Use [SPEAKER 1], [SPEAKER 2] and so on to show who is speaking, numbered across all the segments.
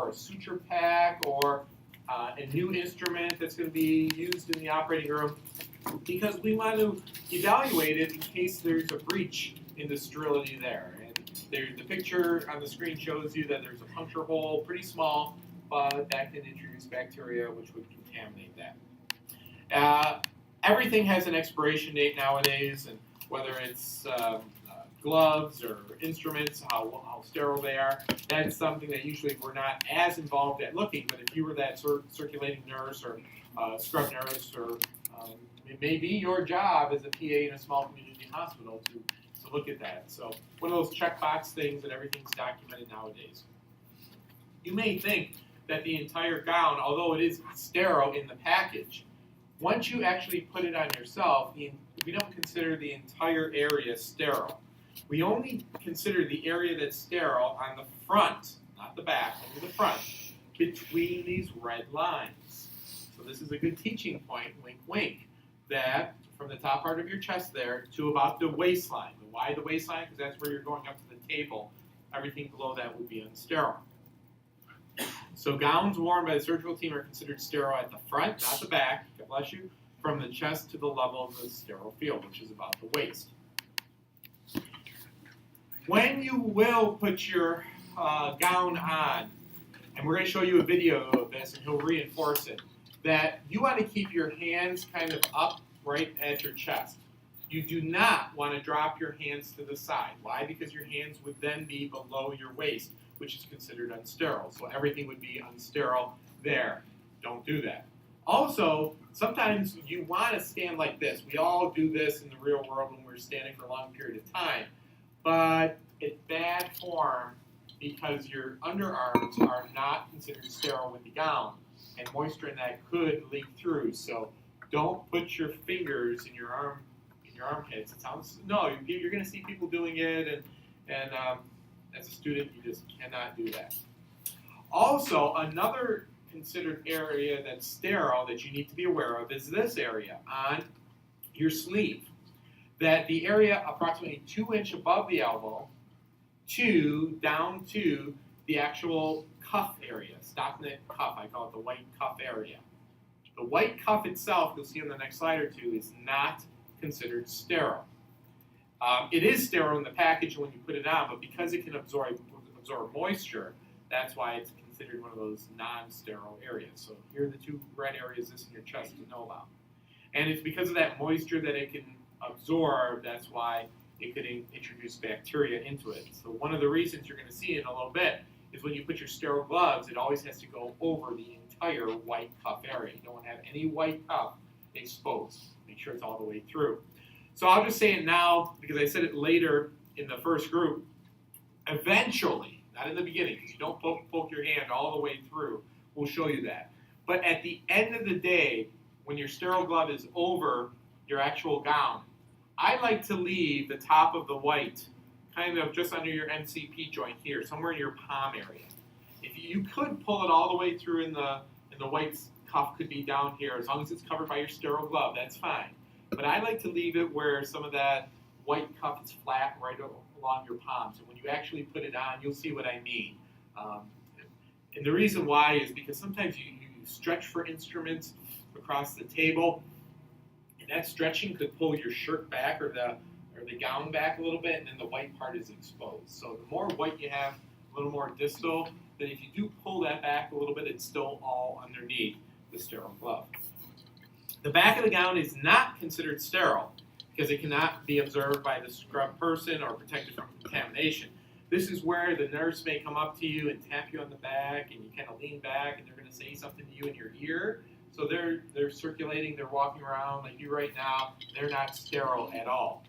[SPEAKER 1] or a suture pack or a new instrument that's going to be used in the operating room, because we want to evaluate it in case there's a breach in the sterility there. And the picture on the screen shows you that there's a puncture hole, pretty small, but that can introduce bacteria which would contaminate that. Everything has an expiration date nowadays, and whether it's gloves or instruments, how sterile they are, that's something that usually we're not as involved at looking. But if you were that circulating nurse or scrub nurse, or it may be your job as a PA in a small community hospital to look at that. So one of those checkbox things, and everything's documented nowadays. You may think that the entire gown, although it is sterile in the package, once you actually put it on yourself, we don't consider the entire area sterile. We only consider the area that's sterile on the front, not the back, only the front, between these red lines. So this is a good teaching point, wink, wink, that from the top part of your chest there to about the waistline. Why the waistline? Because that's where you're going up to the table. Everything below that would be unsterile. So gowns worn by the surgical team are considered sterile at the front, not the back, God bless you, from the chest to the level of the sterile field, which is about the waist. When you will put your gown on, and we're going to show you a video of this, and he'll reinforce it, that you want to keep your hands kind of up right at your chest. You do not want to drop your hands to the side. Why? Because your hands would then be below your waist, which is considered unsterile. So everything would be unsterile there. Don't do that. Also, sometimes you want to stand like this. We all do this in the real world when we're standing for a long period of time. But it's bad form because your underarms are not considered sterile with the gown, and moisture in that could leak through. So don't put your fingers in your armpits. It sounds you're going to see people doing it, and as a student, you just cannot do that. Also, another considered area that's sterile that you need to be aware of is this area on your sleeve. That the area approximately 2 inches above the elbow down to the actual cuff area, stockinette cuff, I call it the white cuff area. The white cuff itself, you'll see on the next slide or two, is not considered sterile. It is sterile in the package when you put it on, but because it can absorb moisture, that's why it's considered one of those non-sterile areas. So here are the two red areas this in your chest to know about. And it's because of that moisture that it can absorb, that's why it could introduce bacteria into it. So one of the reasons you're going to see in a little bit is when you put your sterile gloves, it always has to go over the entire white cuff area. You don't want to have any white cuff exposed. Make sure it's all the way through. So I'll just say it now because I said it later in the first group. Eventually, not in the beginning, because you don't poke your hand all the way through. We'll show you that. But at the end of the day, when your sterile glove is over your actual gown, I like to leave the top of the white kind of just under your MCP joint here, somewhere in your palm area. If you could pull it all the way through in the white cuff could be down here, as long as it's covered by your sterile glove, that's fine. But I like to leave it where some of that white cuff is flat right along your palms. And when you actually put it on, you'll see what I mean. And the reason why is because sometimes you stretch for instruments across the table, and that stretching could pull your shirt back or the gown back a little bit, and then the white part is exposed. So the more white you have, a little more distal, then if you do pull that back a little bit, it's still all underneath the sterile glove. The back of the gown is not considered sterile because it cannot be observed by the scrub person or protected from contamination. This is where the nurse may come up to you and tap you on the back, and you kind of lean back, and they're going to say something to you in your ear. So they're circulating, they're walking around like you right now. They're not sterile at all.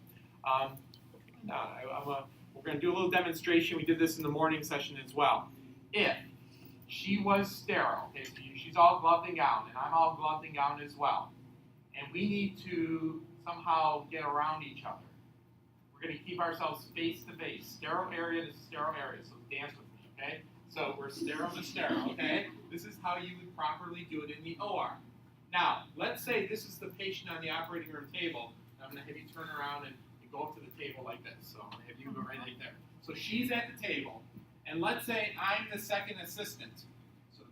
[SPEAKER 1] We're going to do a little demonstration. We did this in the morning session as well. If she was sterile, okay, so she's all gloved and gowned, and I'm all gloved and gowned as well, and we need to somehow get around each other. We're going to keep ourselves face to face. Sterile area to sterile area, so dance with me, okay? So we're sterile to sterile, okay? This is how you would properly do it in the OR. Now, let's say this is the patient on the operating room table. I'm going to have you turn around and go up to the table like this. So I'm going to have you go right there. So she's at the table, and let's say I'm the second assistant.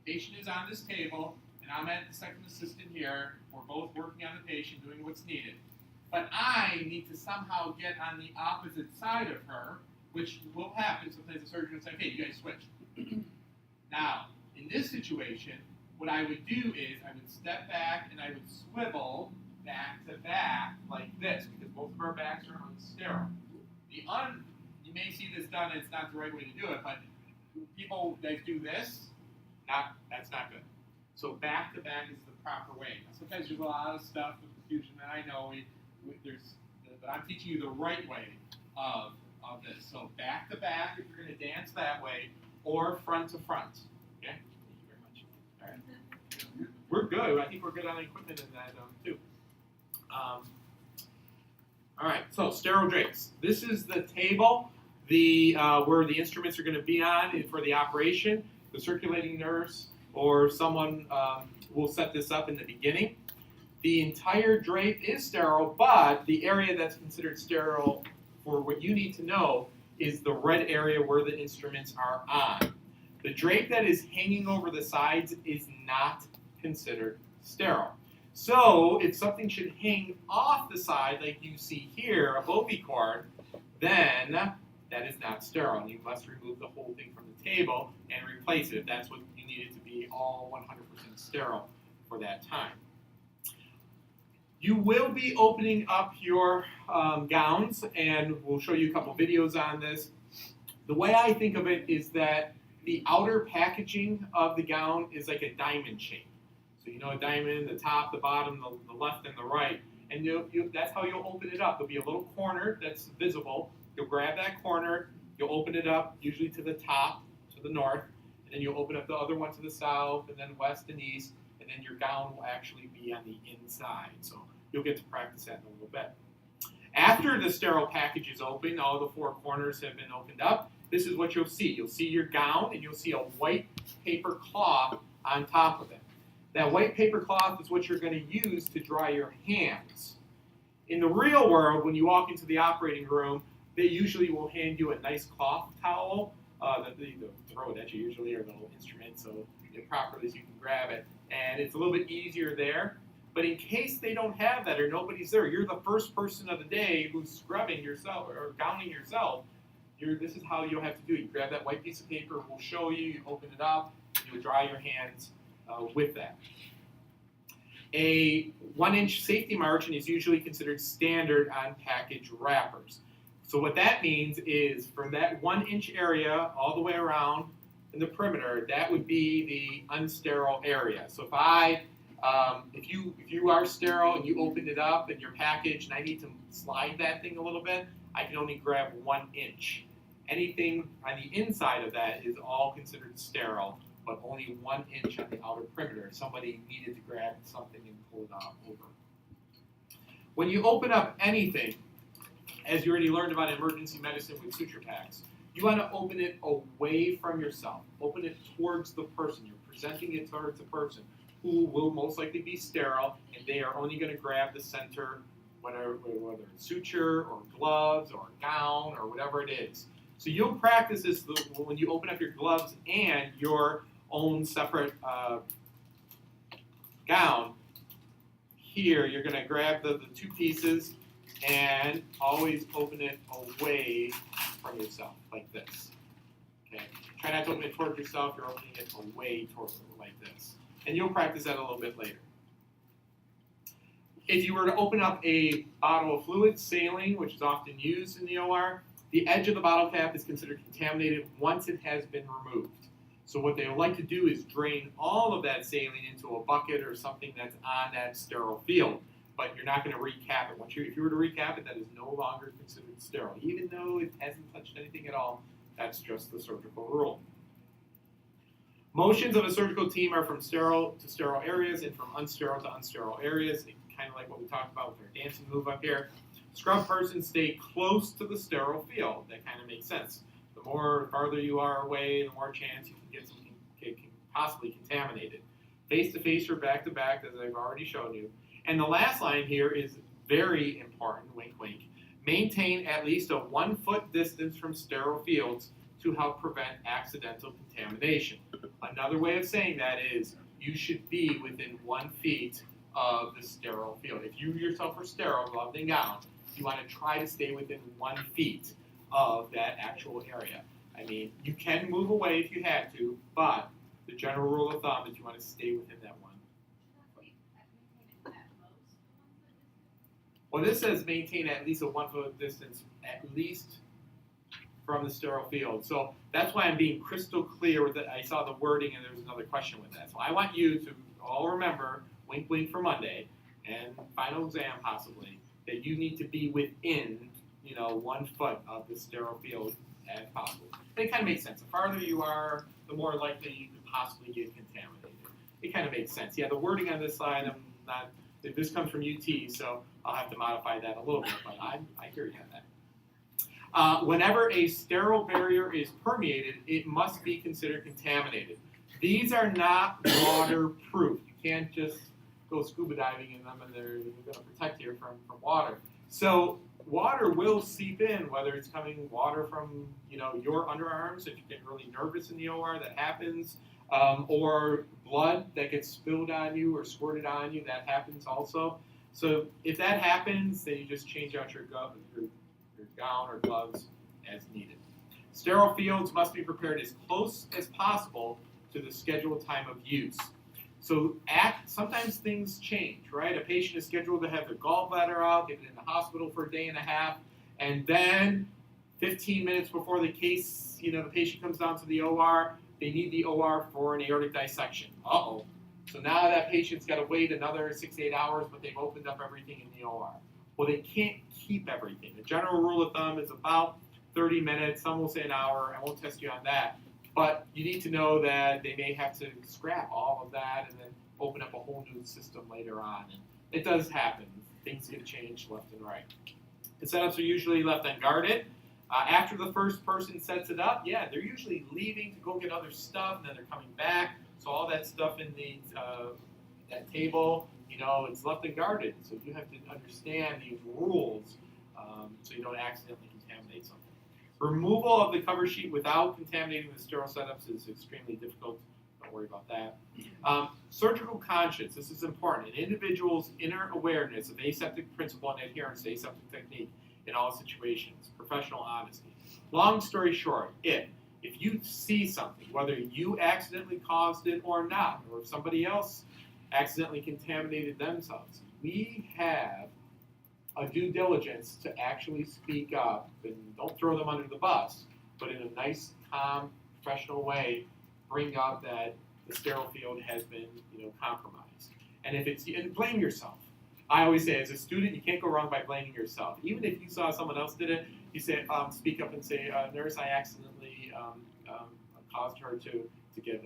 [SPEAKER 1] patient is on this table, and I'm at the second assistant here. We're both working on the patient, doing what's needed. But I need to somehow get on the opposite side of her, which will happen. Sometimes the surgeon will say, okay, you guys switch. Now, in this situation, what I would do is I would step back and I would swivel back to back like this, because both of our backs are unsterile. You may see this done, and it's not the right way to do it, but people that do this, that's not good. So back to back is the proper way. Now, sometimes there's a lot of stuff with confusion, and I know but I'm teaching you the right way of this. So back to back if you're going to dance that way, or front to front. Okay? Thank you very much. All right. We're good. I think we're good on the equipment in that too. All right. So sterile drapes. This is the table, where the instruments are going to be on for the operation. The circulating nurse or someone will set this up in the beginning. The entire drape is sterile, but the area that's considered sterile for what you need to know is the red area where the instruments are on. The drape that is hanging over the sides is not considered sterile. So if something should hang off the side, like you see here, a Bovie cord, then that is not sterile. And you must remove the whole thing from the table and replace it if that's what you need it to be, all 100% sterile for that time. You will be opening up your gowns, and we'll show you a couple videos on this. The way I think of it is that the outer packaging of the gown is like a diamond shape. So you know a diamond, the top, the bottom, the left, and the right. And that's how you'll open it up. There'll be a little corner that's visible. You'll grab that corner, you'll open it up, usually to the top, to the north, and then you'll open up the other one to the south, and then west and east, and then your gown will actually be on the inside. So you'll get to practice that in a little bit. After the sterile package is open, all the four corners have been opened up, this is what you'll see. You'll see your gown, and you'll see a white paper cloth on top of it. That white paper cloth is what you're going to use to dry your hands. In the real world, when you walk into the operating room, they usually will hand you a nice cloth towel. They throw it at you usually, or a little instrument, so properly so you can grab it. And it's a little bit easier there. But in case they don't have that or nobody's there, you're the first person of the day who's scrubbing yourself or gowning yourself. This is how you'll have to do it. You grab that white piece of paper, we'll show you, you open it up, and you'll dry your hands with that. A 1-inch safety margin is usually considered standard on package wrappers. So what that means is from that 1-inch area all the way around in the perimeter, that would be the unsterile area. So if you are sterile and you open it up in your package and I need to slide that thing a little bit, I can only grab 1 inch. Anything on the inside of that is all considered sterile, but only 1 inch on the outer perimeter. Somebody needed to grab something and pull it out over. When you open up anything, as you already learned about emergency medicine with suture packs, you want to open it away from yourself. Open it towards the person. You're presenting it towards the person who will most likely be sterile, and they are only going to grab the center, whether it's suture or gloves or gown or whatever it is. So you'll practice this when you open up your gloves and your own separate gown. Here, you're going to grab the two pieces and always open it away from yourself, like this. Okay? Try not to open it towards yourself, you're opening it away towards it, like this. And you'll practice that a little bit later. If you were to open up a bottle of fluid, saline, which is often used in the OR, the edge of the bottle cap is considered contaminated once it has been removed. So what they would like to do is drain all of that saline into a bucket or something that's on that sterile field. But you're not going to recap it. If you were to recap it, that is no longer considered sterile. Even though it hasn't touched anything at all, that's just the surgical rule. Motions of a surgical team are from sterile to sterile areas and from unsterile to unsterile areas, kind of like what we talked about with our dancing move up here. Scrub persons stay close to the sterile field. That kind of makes sense. The more farther you are away, the more chance you can get something possibly contaminated. Face-to-face or back-to-back, as I've already shown you. And the last line here is very important, wink, wink. Maintain at least a 1 foot distance from sterile fields to help prevent accidental contamination. Another way of saying that is you should be within 1 feet of the sterile field. If you yourself are sterile, gloved and gowned, you want to try to stay within 1 feet of that actual area. I mean, you can move away if you had to, but the general rule of thumb is you want to stay within that 1 foot. Well, this says maintain at least a 1 foot distance, at least from the sterile field. So that's why I'm being crystal clear with it. I saw the wording and there was another question with that. So I want you to all remember, wink wink for Monday, and final exam possibly, that you need to be within 1 foot of the sterile field as possible. It kind of makes sense. The farther you are, the more likely you could possibly get contaminated. It kind of makes sense. Yeah, the wording on this slide, I'm not. This comes from UT, so I'll have to modify that a little bit, but I hear you on that. Whenever a sterile barrier is permeated, it must be considered contaminated. These are not waterproof. You can't just go scuba diving in them and they're going to protect you from water. So water will seep in, whether it's coming water from your underarms, if you get really nervous in the OR, that happens, or blood that gets spilled on you or squirted on you, that happens also. So if that happens, then you just change out your gown or gloves as needed. Sterile fields must be prepared as close as possible to the scheduled time of use. So sometimes things change, right? A patient is scheduled to have their gallbladder out, they've been in the hospital for a day and a half, and then 15 minutes before the case, the patient comes down to the OR, they need the OR for an aortic dissection. Uh-oh. So now that patient's got to wait another 6 to 8 hours, but they've opened up everything in the OR. Well, they can't keep everything. The general rule of thumb is about 30 minutes. Some will say an hour. I won't test you on that. But you need to know that they may have to scrap all of that and then open up a whole new system later on. And it does happen. Things get changed left and right. The setups are usually left unguarded. After the first person sets it up, they're usually leaving to go get other stuff, and then they're coming back. So all that stuff in that table, it's left unguarded. So you have to understand these rules so you don't accidentally contaminate something. Removal of the cover sheet without contaminating the sterile setups is extremely difficult. Don't worry about that. Surgical conscience, this is important. An individual's inner awareness of aseptic principle and adherence to aseptic technique in all situations. Professional honesty. Long story short, if you see something, whether you accidentally caused it or not, or if somebody else accidentally contaminated themselves, we have a due diligence to actually speak up and don't throw them under the bus, but in a nice, calm, professional way, bring up that the sterile field has been, compromised. And and blame yourself. I always say, as a student, you can't go wrong by blaming yourself. Even if you saw someone else did it, you say, speak up and say, nurse, I accidentally caused her to get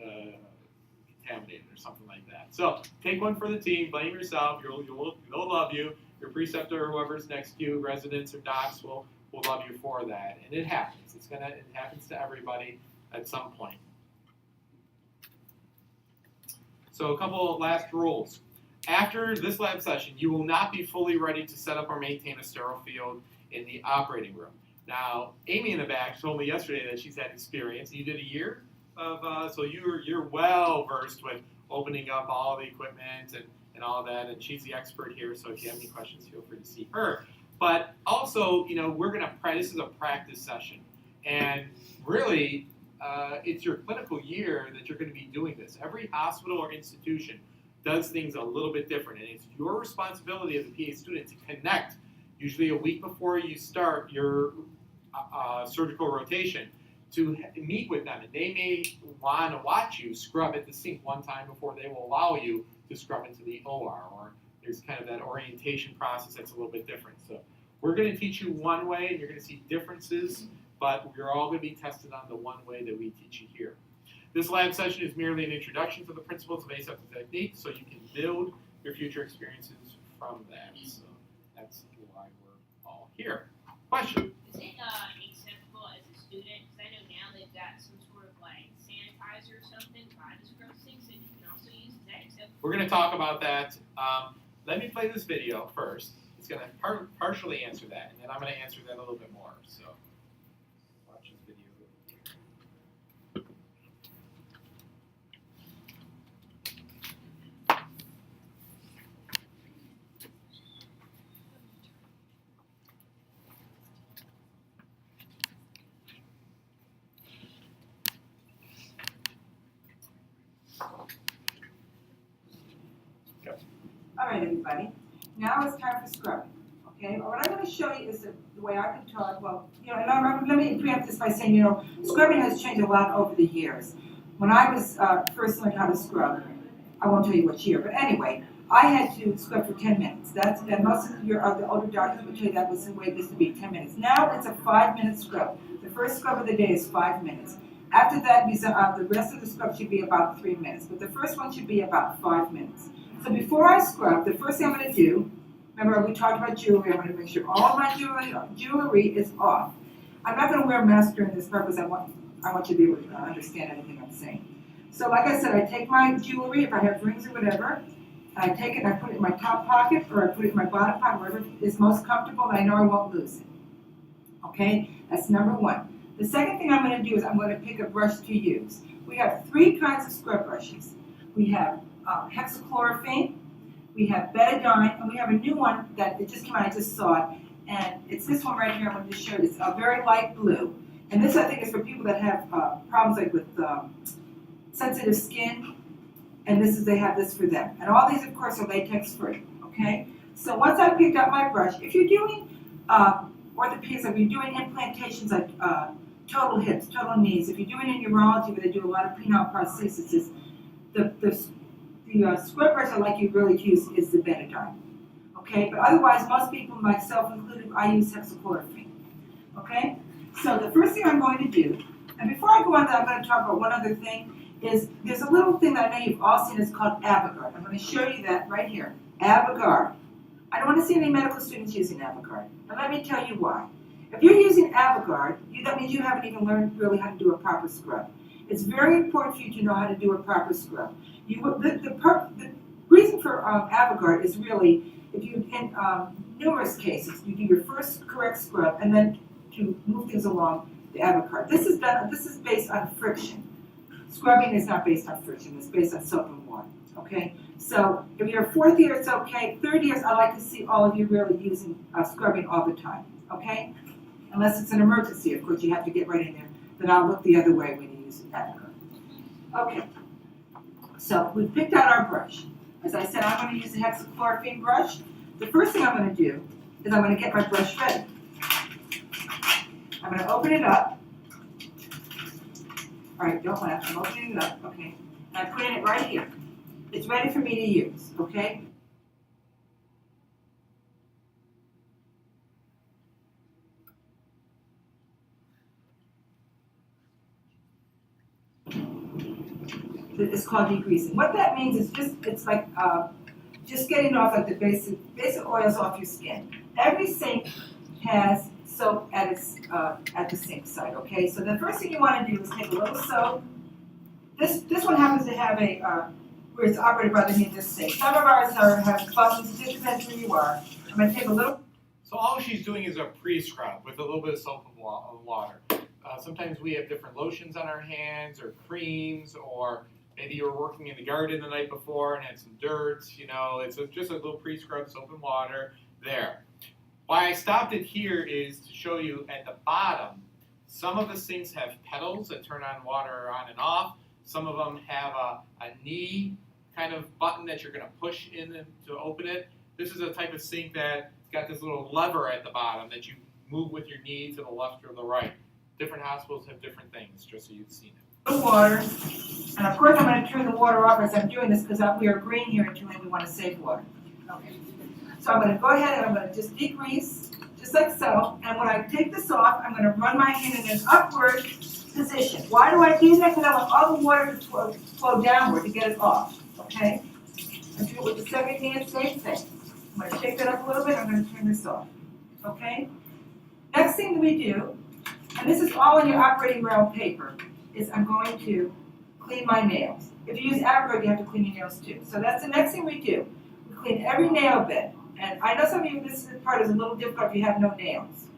[SPEAKER 1] contaminated or something like that. So take one for the team, blame yourself, they'll love you. Your preceptor or whoever's next to you, residents or docs, will love you for that. And it happens. It happens to everybody at some point. So a couple of last rules. After this lab session, you will not be fully ready to set up or maintain a sterile field in the operating room. Now, Amy in the back told me yesterday that she's had experience. You did a year of, so you're well versed with opening up all the equipment and all that, and she's the expert here, so if you have any questions, feel free to see her. But also, we're going to this is a practice session, and really, it's your clinical year that you're going to be doing this. Every hospital or institution does things a little bit different, and it's your responsibility as a PA student to connect, usually a week before you start your surgical rotation, to meet with them, and they may want to watch you scrub at the sink one time before they will allow you to scrub into the OR, or there's kind of that orientation process that's a little bit different. So we're going to teach you one way, and you're going to see differences, but you're all going to be tested on the one way that we teach you here. This lab session is merely an introduction to the principles of aseptic technique, so you can build your future experiences from that. So that's why we're all here. Question?
[SPEAKER 2] Is it acceptable as a student? Because I know now they've got some sort of like sanitizer or something, body scrub things that you can also use. Is that acceptable?
[SPEAKER 1] We're going to talk about that. Let me play this video first. It's going to partially answer that, and then I'm going to answer that a little bit more. So watch this video.
[SPEAKER 3] All right, everybody. Now it's time for scrubbing. Okay. What I'm going to show you is the way I can talk. Well, let me preempt this by saying, scrubbing has changed a lot over the years. When I was first learned how to scrub, I won't tell you which year, but anyway, I had to scrub for 10 minutes. And most of the older doctors would tell you that was the way it used to be, 10 minutes. Now it's a 5-minute scrub. The first scrub of the day is 5 minutes. After that, the rest of the scrub should be about 3 minutes, but the first one should be about 5 minutes. So before I scrub, the first thing I'm going to do, remember we talked about jewelry, I'm going to make sure all of my jewelry is off. I'm not going to wear a mask during this part because I want you to be able to understand everything I'm saying. So like I said, I take my jewelry, if I have rings or whatever, I take it and I put it in my top pocket or I put it in my bottom pocket, wherever is most comfortable and I know I won't lose it. Okay, that's number one. The second thing I'm going to do is I'm going to pick a brush to use. We have 3 kinds of scrub brushes. We have hexachlorophene, we have betadine, and we have a new one that it just came out, I just saw it, and it's this one right here. I'm going to show you. It's a very light blue, and this I think is for people that have problems like with sensitive skin, and they have this for them. And all these, of course, are latex free. Okay. So once I've picked up my brush, if you're doing orthopedics, if you're doing implantations like total hips, total knees, if you're doing in urology where they do a lot of penile prostheses, the scrub brush I like you really to use is the betadine. Okay, but otherwise, most people, myself included, I use hexachlorophene. Okay, so the first thing I'm going to do, and before I go on to that, I'm going to talk about one other thing, is there's a little thing that I know you've all seen, it's called Avogard. I'm going to show you that right here, Avogard. I don't want to see any medical students using Avogard, and let me tell you why. If you're using Avogard, that means you haven't even learned really how to do a proper scrub. It's very important for you to know how to do a proper scrub. The reason for Avogard is really, if you, in numerous cases, you do your first correct scrub, and then to move things along, the Avogard. This is based on friction. Scrubbing is not based on friction, it's based on soap and water. Okay? So if you're 4th year, it's okay. 3rd years, I like to see all of you really using scrubbing all the time. Okay? Unless it's an emergency, of course, you have to get right in there. Then I'll look the other way when you use Avogard. Okay. So we've picked out our brush. As I said, I'm going to use the hexachlorophene brush. The first thing I'm going to do is I'm going to get my brush ready. I'm going to open it up. All right, don't laugh. I'm opening it up. Okay. And I'm putting it right here. It's ready for me to use. Okay. It's called degreasing. What that means is it's like just getting off like the basic oils off your skin. Every sink has soap at the sink side. Okay, so the first thing you want to do is take a little soap. This one happens to have a where it's operated by the this sink. Some of ours have buttons. It just depends where you are. I'm going to take a little.
[SPEAKER 1] So all she's doing is a pre-scrub with a little bit of soap and water. Sometimes we have different lotions on our hands or creams, or maybe you were working in the garden the night before and had some dirt. It's just a little pre-scrub, soap and water there. Why I stopped it here is to show you at the bottom, some of the sinks have pedals that turn on water on and off. Some of them have a knee kind of button that you're going to push in to open it. This is a type of sink that's got this little lever at the bottom that you move with your knee to the left or the right. Different hospitals have different things, just so you've seen it.
[SPEAKER 3] The water, and of course I'm going to turn the water off as I'm doing this because we are green here and we want to save water. Okay. So I'm going to go ahead and I'm going to just degrease, just like so. And when I take this off, I'm going to run my hand in an upward position. Why do I do that? Because I want all the water to flow downward to get it off. Okay? I do it with the second hand, same thing. I'm going to shake that up a little bit. I'm going to turn this off. Okay? Next thing that we do, and this is all in your operating room paper, is I'm going to clean my nails. If you use Avogard, you have to clean your nails too. So that's the next thing we do. We clean every nail bed. And I know some of you, this part is a little difficult if you have no nails.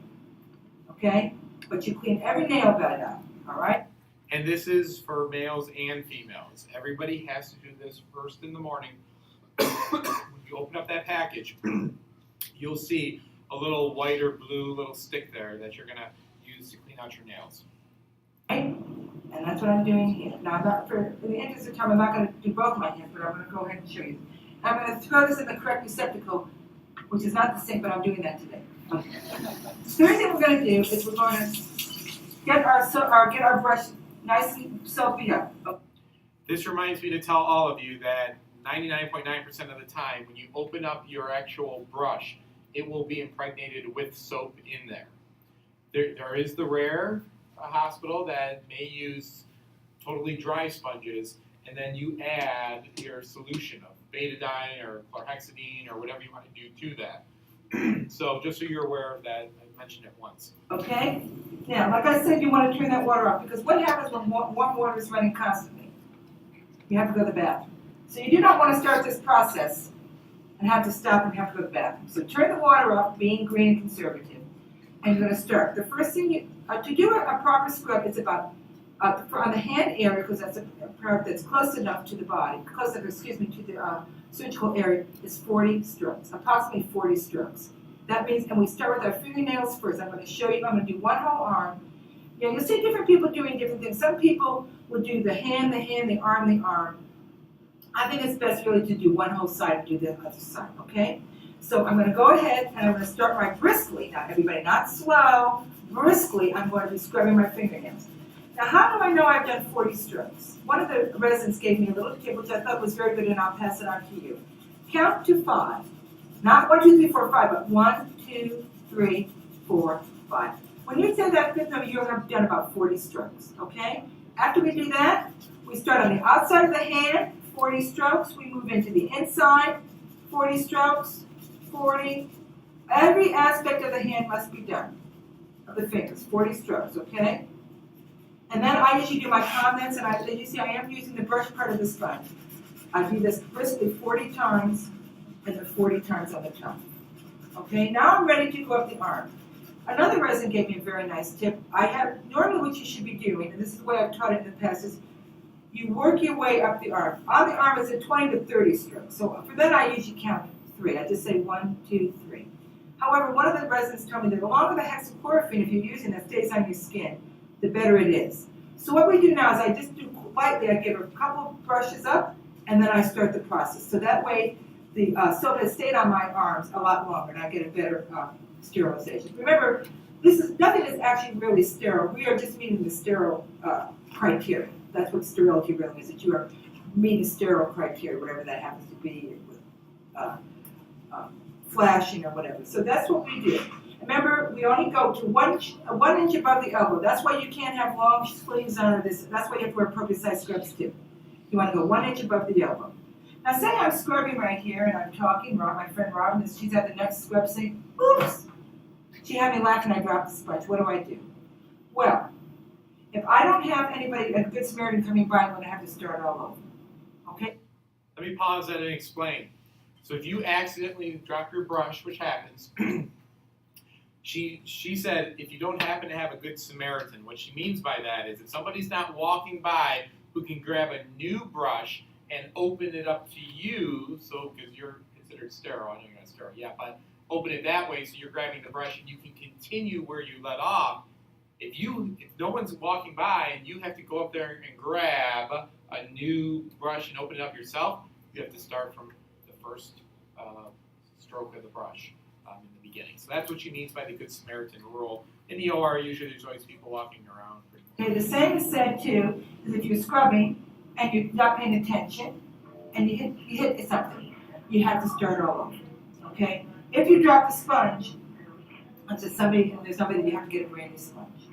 [SPEAKER 3] Okay? But you clean every nail bed up. All right?
[SPEAKER 1] And this is for males and females. Everybody has to do this first in the morning. When you open up that package, you'll see a little white or blue little stick there that you're going to use to clean out your nails.
[SPEAKER 3] Okay? And that's what I'm doing here. Now, in the interest of time, I'm not going to do both my hands, but I'm going to go ahead and show you. And I'm gonna throw this in the correct receptacle, which is not the same, but I'm doing that today. Okay. Third thing we're gonna do is we're gonna get our brush nicely soapy up.
[SPEAKER 1] This reminds me to tell all of you that 99.9% of the time, when you open up your actual brush, it will be impregnated with soap in there. There is the rare hospital that may use totally dry sponges, and then you add your solution of betadine or chlorhexidine or whatever you want to do to that. So just so you're aware of that, I mentioned it once.
[SPEAKER 3] Okay? Now, like I said, you want to turn that water off, because what happens when warm water is running constantly? You have to go to the bathroom. So you do not want to start this process and have to stop and have to go to the bathroom. So turn the water off, being green and conservative, and you're going to start. The first thing to do a proper scrub, it's about on the hand area, because that's a part that's close enough to the body, to the surgical area, is 40 strokes, approximately 40 strokes. That means, and we start with our fingernails first. I'm going to show you, I'm going to do one whole arm. You know, you'll see different people doing different things. Some people will do the hand, the arm. I think it's best really to do one whole side and do the other side, okay? So I'm going to go ahead and I'm going to start my briskly. Now everybody, not slow, briskly, I'm going to be scrubbing my fingernails. Now how do I know I've done 40 strokes? One of the residents gave me a little tip which I thought was very good, and I'll pass it on to you. Count to 5. Not 1, 2, 3, 4, 5, but 1, 2, 3, 4, 5. When you say that fifth number, you'll have done about 40 strokes, okay? After we do that, we start on the outside of the hand, 40 strokes. We move into the inside, 40 strokes, 40. Every aspect of the hand must be done, of the fingers, 40 strokes, okay? And then I usually do my comments, and you see I am using the brush part of the sponge. I do this briskly 40 times, and then 40 times on the tongue. Okay, now I'm ready to go up the arm. Another resident gave me a very nice tip. Normally what you should be doing, and this is the way I've taught it in the past, is you work your way up the arm. On the arm is at 20 to 30 strokes. So for that I usually count 3. I just say 1, 2, 3. However, one of the residents told me that the longer the hexachlorophene, if you're using that, stays on your skin, the better it is. So what we do now is I just do lightly, I give a couple brushes up, and then I start the process. So that way the soap has stayed on my arms a lot longer, and I get a better sterilization. Remember, nothing is actually really sterile. We are just meeting the sterile criteria. That's what sterility really is, that you are meeting sterile criteria, whatever that happens to be, with flashing or whatever. So that's what we do. Remember, we only go to 1 inch above the elbow. That's why you can't have long sleeves on this. That's why you have to wear appropriate size scrubs too. You want to go 1 inch above the elbow. Now say I'm scrubbing right here and I'm talking, my friend Robin, she's at the next scrub saying, oops, she had me laughing, I dropped the sponge. What do? Well, if I don't have anybody, a good Samaritan coming by, I'm going to have to start all over. Okay?
[SPEAKER 1] Let me pause that and explain. So if you accidentally drop your brush, which happens, she said if you don't happen to have a good Samaritan, what she means by that is if somebody's not walking by who can grab a new brush and open it up to you, so because you're considered sterile, I know you're not sterile yet, but open it that way so you're grabbing the brush and you can continue where you let off. If no one's walking by and you have to go up there and grab a new brush and open it up yourself, you have to start from the first stroke of the brush in the beginning. So that's what she means by the Good Samaritan rule. In the OR, usually there's always people walking around.
[SPEAKER 3] Okay, the same is said too, is if you're scrubbing and you're not paying attention and you hit something, you have to start all over. Okay? If you drop the sponge, and there's somebody that you have to get a brand new sponge.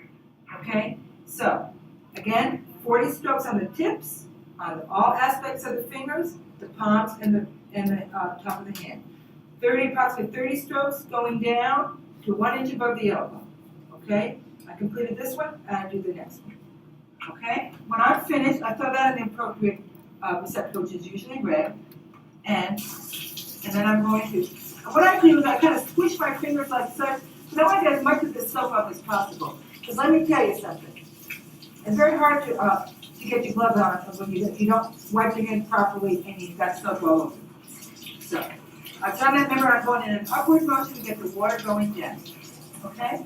[SPEAKER 3] Okay? So, again, 40 strokes on the tips, on all aspects of the fingers, the palms, and the top of the hand. Approximately 30 strokes going down to 1 inch above the elbow. Okay? I completed this one, and I do the next one. Okay? When I'm finished, I throw that in the appropriate receptacle, which is usually red, and then I'm going to, what I do is I kind of squish my fingers like such, so I want to get as much of this soap up as possible. Because let me tell you something. It's very hard to get your gloves on when you don't wipe your hands properly and you've got soap all over. So, I've done that. Remember, I'm going in an upward motion to get the water going down. Okay?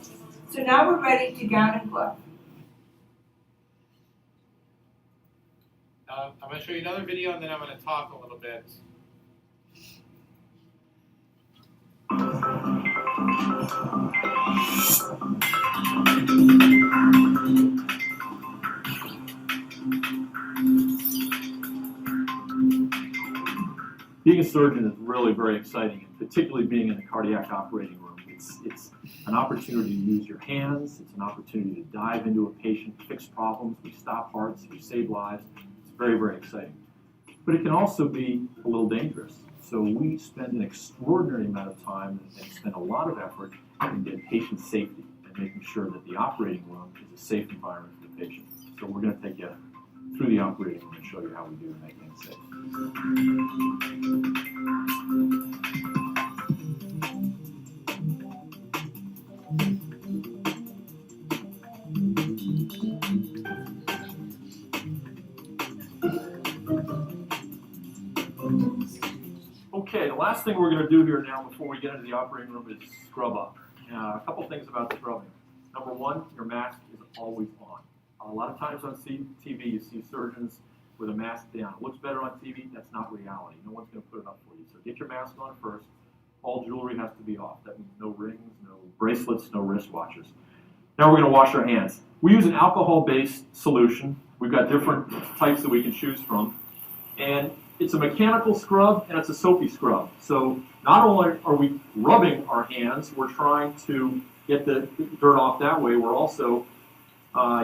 [SPEAKER 3] So now we're ready to gown and glove.
[SPEAKER 1] I'm going to show you another video and then I'm going to talk a little bit
[SPEAKER 4] Being a surgeon is really very exciting, particularly being in the cardiac operating room. It's an opportunity to use your hands. It's an opportunity to dive into a patient, fix problems. We stop hearts. We save lives. It's very, very exciting. But it can also be a little dangerous. So we spend an extraordinary amount of time and spend a lot of effort in patient safety and making sure that the operating room is a safe environment for the patient. So we're going to take you through the operating room and show you how we do in making it safe. Okay, the last thing we're going to do here now before we get into the operating room is scrub up. A couple things about scrubbing. Number one, your mask is always on. A lot of times on TV you see surgeons with a mask down. It looks better on TV. That's not reality. No one's going to put it up for you. So get your mask on first. All jewelry has to be off. That means no rings, no bracelets, no wristwatches. Now we're going to wash our hands. We use an alcohol-based solution. We've got different types that we can choose from. And it's a mechanical scrub and it's a soapy scrub. So not only are we rubbing our hands, we're trying to get the dirt off that way. We're also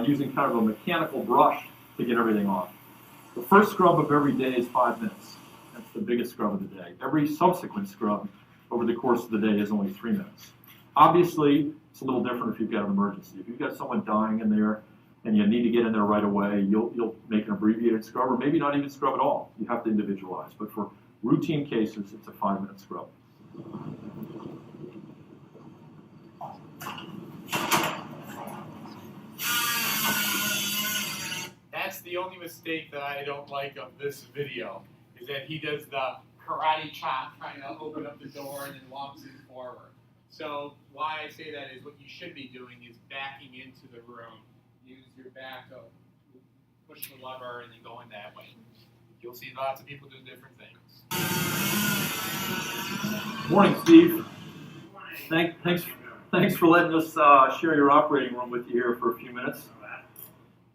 [SPEAKER 4] using kind of a mechanical brush to get everything off. The first scrub of every day is 5 minutes. That's the biggest scrub of the day. Every subsequent scrub over the course of the day is only 3 minutes. Obviously, it's a little different if you've got an emergency. If you've got someone dying in there and you need to get in there right away, you'll make an abbreviated scrub, or maybe not even scrub at all. You have to individualize. But for routine cases, it's a 5-minute scrub.
[SPEAKER 1] That's the only mistake that I don't like of this video, is that he does the karate chop, trying to open up the door and then walks it forward. So why I say that is what you should be doing is backing into the room. Use your back to push the lever and then going that way. You'll see lots of people do different things.
[SPEAKER 4] Morning, Steve. Thanks for letting us share your operating room with you here for a few minutes.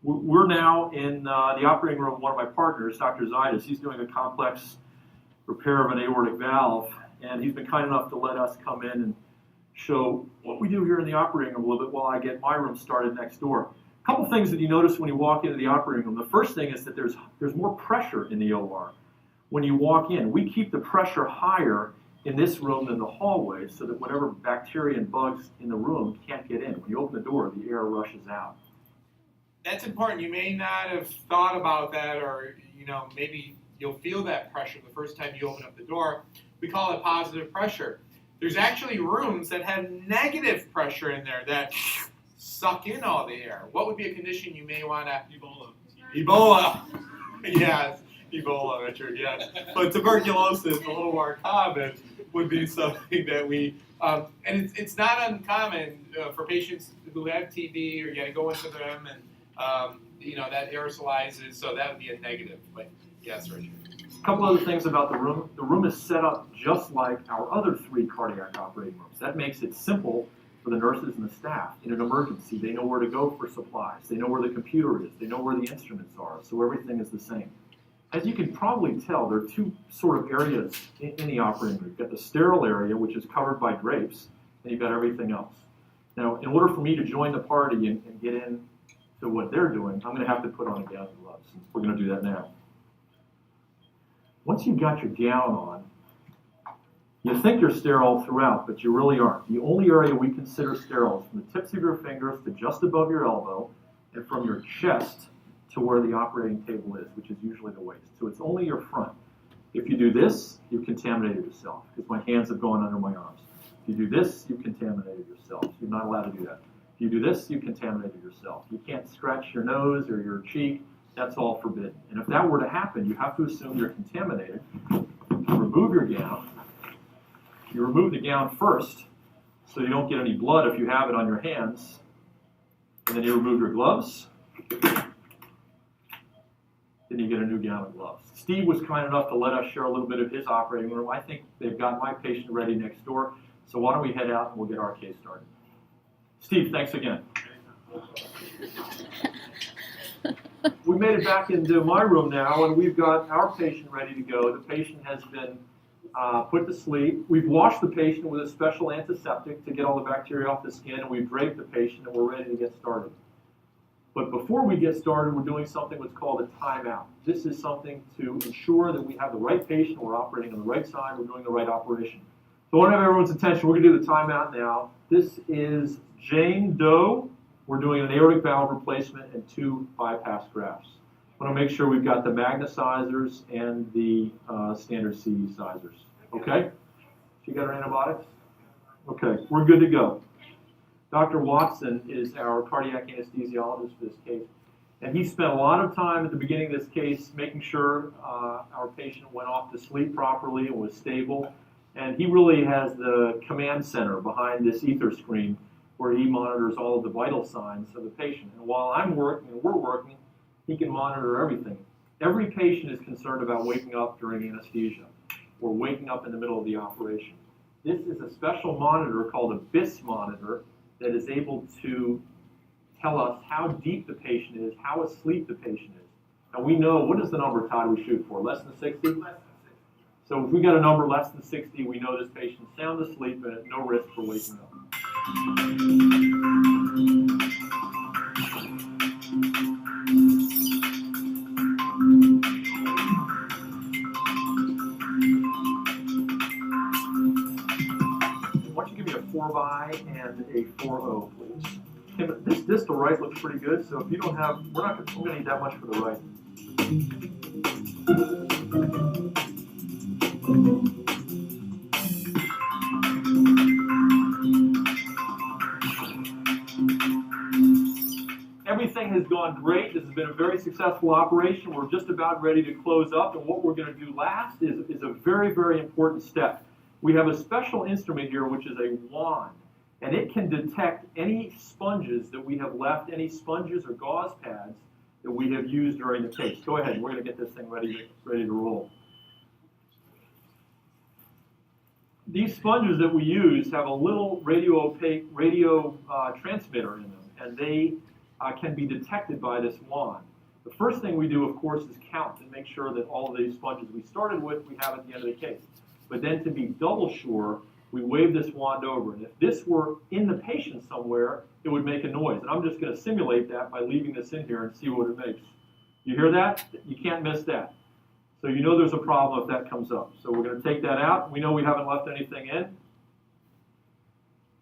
[SPEAKER 4] We're now in the operating room of one of my partners, Dr. Zaitis. He's doing a complex repair of an aortic valve, and he's been kind enough to let us come in and show what we do here in the operating room a little bit while I get my room started next door. A couple things that you notice when you walk into the operating room. The first thing is that there's more pressure in the OR. When you walk in, we keep the pressure higher in this room than the hallway so that whatever bacteria and bugs in the room can't get in. When you open the door, the air rushes out.
[SPEAKER 1] That's important. You may not have thought about that, or maybe you'll feel that pressure the first time you open up the door. We call it positive pressure. There's actually rooms that have negative pressure in there that suck in all the air. What would be a condition you may want to? Ebola. Yes, Ebola, Richard, yes. But tuberculosis, a little more common, would be something that we, and it's not uncommon for patients who have TB, or you got to go into them and, that aerosolizes, so that would be a negative. But yes, Richard.
[SPEAKER 4] A couple other things about the room. The room is set up just like our other 3 cardiac operating rooms. That makes it simple for the nurses and the staff. In an emergency, they know where to go for supplies. They know where the computer is. They know where the instruments are. So everything is the same. As you can probably tell, there are 2 sort of areas in the operating room. You've got the sterile area, which is covered by drapes, and you've got everything else. Now, in order for me to join the party and get in to what they're doing, I'm going to have to put on a gown and gloves. We're going to do that now. Once you've got your gown on, you think you're sterile throughout, but you really aren't. The only area we consider sterile is from the tips of your fingers to just above your elbow, and from your chest to where the operating table is, which is usually the waist. So it's only your front. If you do this, you've contaminated yourself, because my hands have gone under my arms. If you do this, you've contaminated yourself. You're not allowed to do that. If you do this, you've contaminated yourself. You can't scratch your nose or your cheek. That's all forbidden. And if that were to happen, you have to assume you're contaminated. You remove your gown. You remove the gown first so you don't get any blood if you have it on your hands. And then you remove your gloves. Then you get a new gown and gloves. Steve was kind enough to let us share a little bit of his operating room. I think they've got my patient ready next door. So why don't we head out and we'll get our case started. Steve, thanks again. We made it back into my room now, and we've got our patient ready to go. The patient has been put to sleep. We've washed the patient with a special antiseptic to get all the bacteria off the skin, and we've draped the patient, and we're ready to get started. But before we get started, we're doing something what's called a timeout. This is something to ensure that we have the right patient, we're operating on the right side, we're doing the right operation. So I want to have everyone's attention. We're going to do the timeout now. This is Jane Doe. We're doing an aortic valve replacement and 2 bypass grafts. I want to make sure we've got the magnetisers and the standard CE sizers. Okay? She got her antibiotics? Okay, we're good to go. Dr. Watson is our cardiac anesthesiologist for this case. And he spent a lot of time at the beginning of this case making sure our patient went off to sleep properly and was stable. And he really has the command center behind this ether screen where he monitors all of the vital signs of the patient. And while I'm working and we're working, he can monitor everything. Every patient is concerned about waking up during anesthesia or waking up in the middle of the operation. This is a special monitor called a BIS monitor that is able to tell us how deep the patient is, how asleep the patient is. And we know, what is the number, Todd, we shoot for? Less than 60? Less than 60. So if we got a number less than 60, we know this patient's sound asleep and at no risk for waking up. Why don't you give me a 4-by and a 4-0, please? Tim, this distal right looks pretty good, so if you don't have, we're going to need that much for the right. Everything has gone great. This has been a very successful operation. We're just about ready to close up, and what we're going to do last is a very, very important step. We have a special instrument here, which is a wand, and it can detect any sponges that we have left, any sponges or gauze pads that we have used during the case. Go ahead. We're going to get this thing ready to roll. These sponges that we use have a little radio-opaque radio transmitter in them, and they can be detected by this wand. The first thing we do, of course, is count and make sure that all of these sponges we started with, we have at the end of the case. But then to be double sure, we wave this wand over. And if this were in the patient somewhere, it would make a noise. And I'm just going to simulate that by leaving this in here and see what it makes. You hear that? You can't miss that. So you know there's a problem if that comes up. So we're going to take that out. We know we haven't left anything in.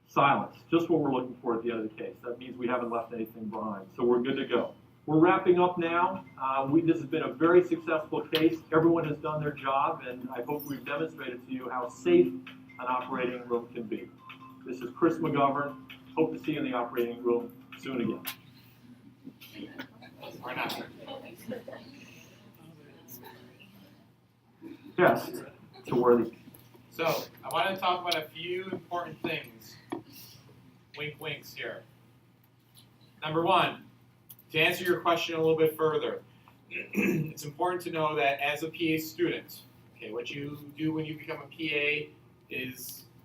[SPEAKER 4] Silence, just what we're looking for at the end of the case. That means we haven't left anything behind. So we're good to go. We're wrapping up now. This has been a very successful case. Everyone has done their job, and I hope we've demonstrated to you how safe an operating room can be. This is Chris McGovern. Hope to see you in the operating room soon again.
[SPEAKER 1] Or not.
[SPEAKER 4] Yes, to Worthy.
[SPEAKER 1] So, I want to talk about a few important things. Wink winks here. Number one, to answer your question a little bit further, it's important to know that as a PA student, okay, what you do when you become a PA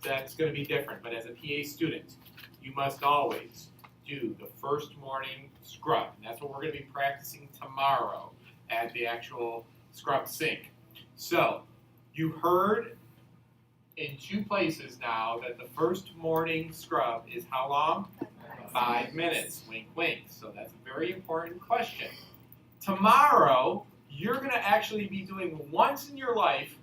[SPEAKER 1] that's going to be different, but as a PA student, you must always do the first morning scrub. And that's what we're going to be practicing tomorrow at the actual scrub sink. So, you heard in 2 places now that the first morning scrub is how long? 5 minutes. Wink, wink. So that's a very important question. Tomorrow, you're going to actually be doing once in your life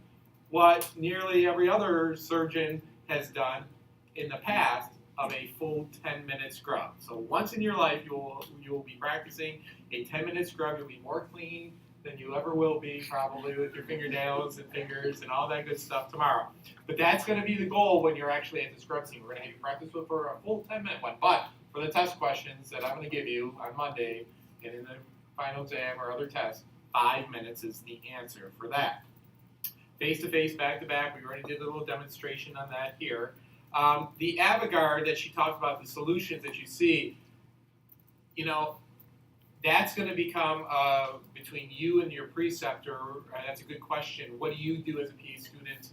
[SPEAKER 1] what nearly every other surgeon has done in the past of a full 10-minute scrub. So once in your life, you will be practicing a 10-minute scrub. You'll be more clean than you ever will be, probably with your fingernails and fingers and all that good stuff tomorrow. But that's going to be the goal when you're actually at the scrub scene. We're going to have you practice with for a full 10-minute one. But for the test questions that I'm going to give you on Monday and in the final exam or other tests, 5 minutes is the answer for that. Face-to-face, back-to-back, we already did a little demonstration on that here. The AVIGARD that she talked about, the solutions that you see, you know, that's going to become between you and your preceptor. That's a good question. What do you do as a PA student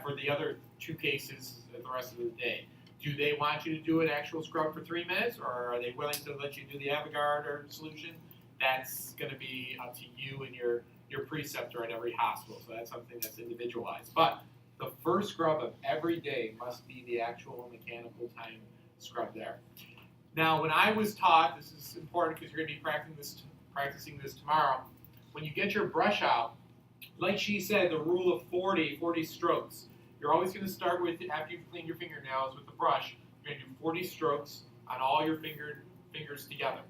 [SPEAKER 1] for the other 2 cases the rest of the day. Do they want you to do an actual scrub for 3 minutes, or are they willing to let you do the Avogard or solution? That's going to be up to you and your preceptor at every hospital. So that's something that's individualized. But the first scrub of every day must be the actual mechanical time scrub there. Now, when I was taught, this is important because you're going to be practicing this tomorrow. When you get your brush out, like she said, the rule of 40 strokes. You're always going to start with, after you've cleaned your fingernails with the brush, you're going to do 40 strokes on all your fingers together.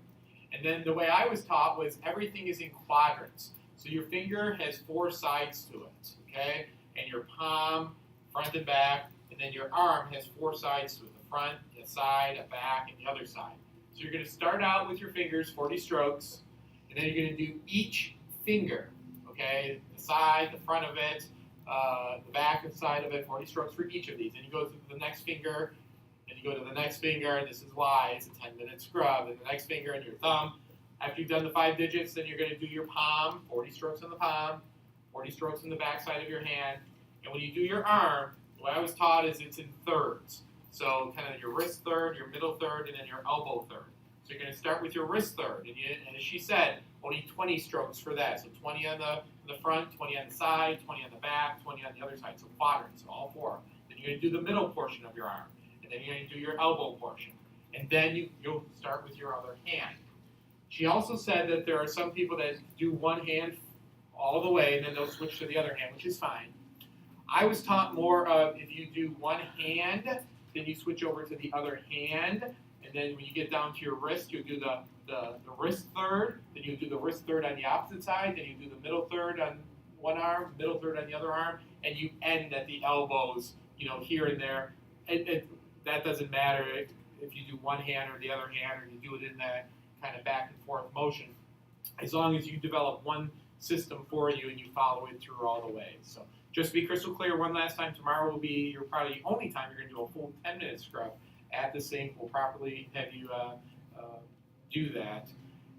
[SPEAKER 1] And then the way I was taught was everything is in quadrants. So your finger has 4 sides to it, okay? And your palm, front and back, and then your arm has 4 sides to it, the front, the side, a back, and the other side. So you're going to start out with your fingers, 40 strokes, and then you're going to do each finger, okay? The side, the front of it, the back and side of it, 40 strokes for each of these. And you go to the next finger, and you go to the next finger, and this is why it's a 10-minute scrub, and the next finger and your thumb. After you've done the 5 digits, then you're going to do your palm, 40 strokes on the palm, 40 strokes on the back side of your hand. And when you do your arm, what I was taught is it's in thirds. So kind of your wrist third, your middle third, and then your elbow third. So you're going to start with your wrist third. And as she said, only 20 strokes for that. So 20 on the front, 20 on the side, 20 on the back, 20 on the other side. So quadrants, so all 4. Then you're going to do the middle portion of your arm. And then you're going to do your elbow portion. And then you'll start with your other hand. She also said that there are some people that do one hand all the way, and then they'll switch to the other hand, which is fine. I was taught more of if you do one hand, then you switch over to the other hand, and then when you get down to your wrist, you do the wrist third, then you do the wrist third on the opposite side, then you do the middle third on one arm, middle third on the other arm, and you end at the elbows, here and there. That doesn't matter if you do one hand or the other hand, or you do it in that kind of back and forth motion, as long as you develop one system for you and you follow it through all the way. So just to be crystal clear, one last time, tomorrow will be probably the only time you're going to do a full 10-minute scrub at the sink. We'll properly have you do that.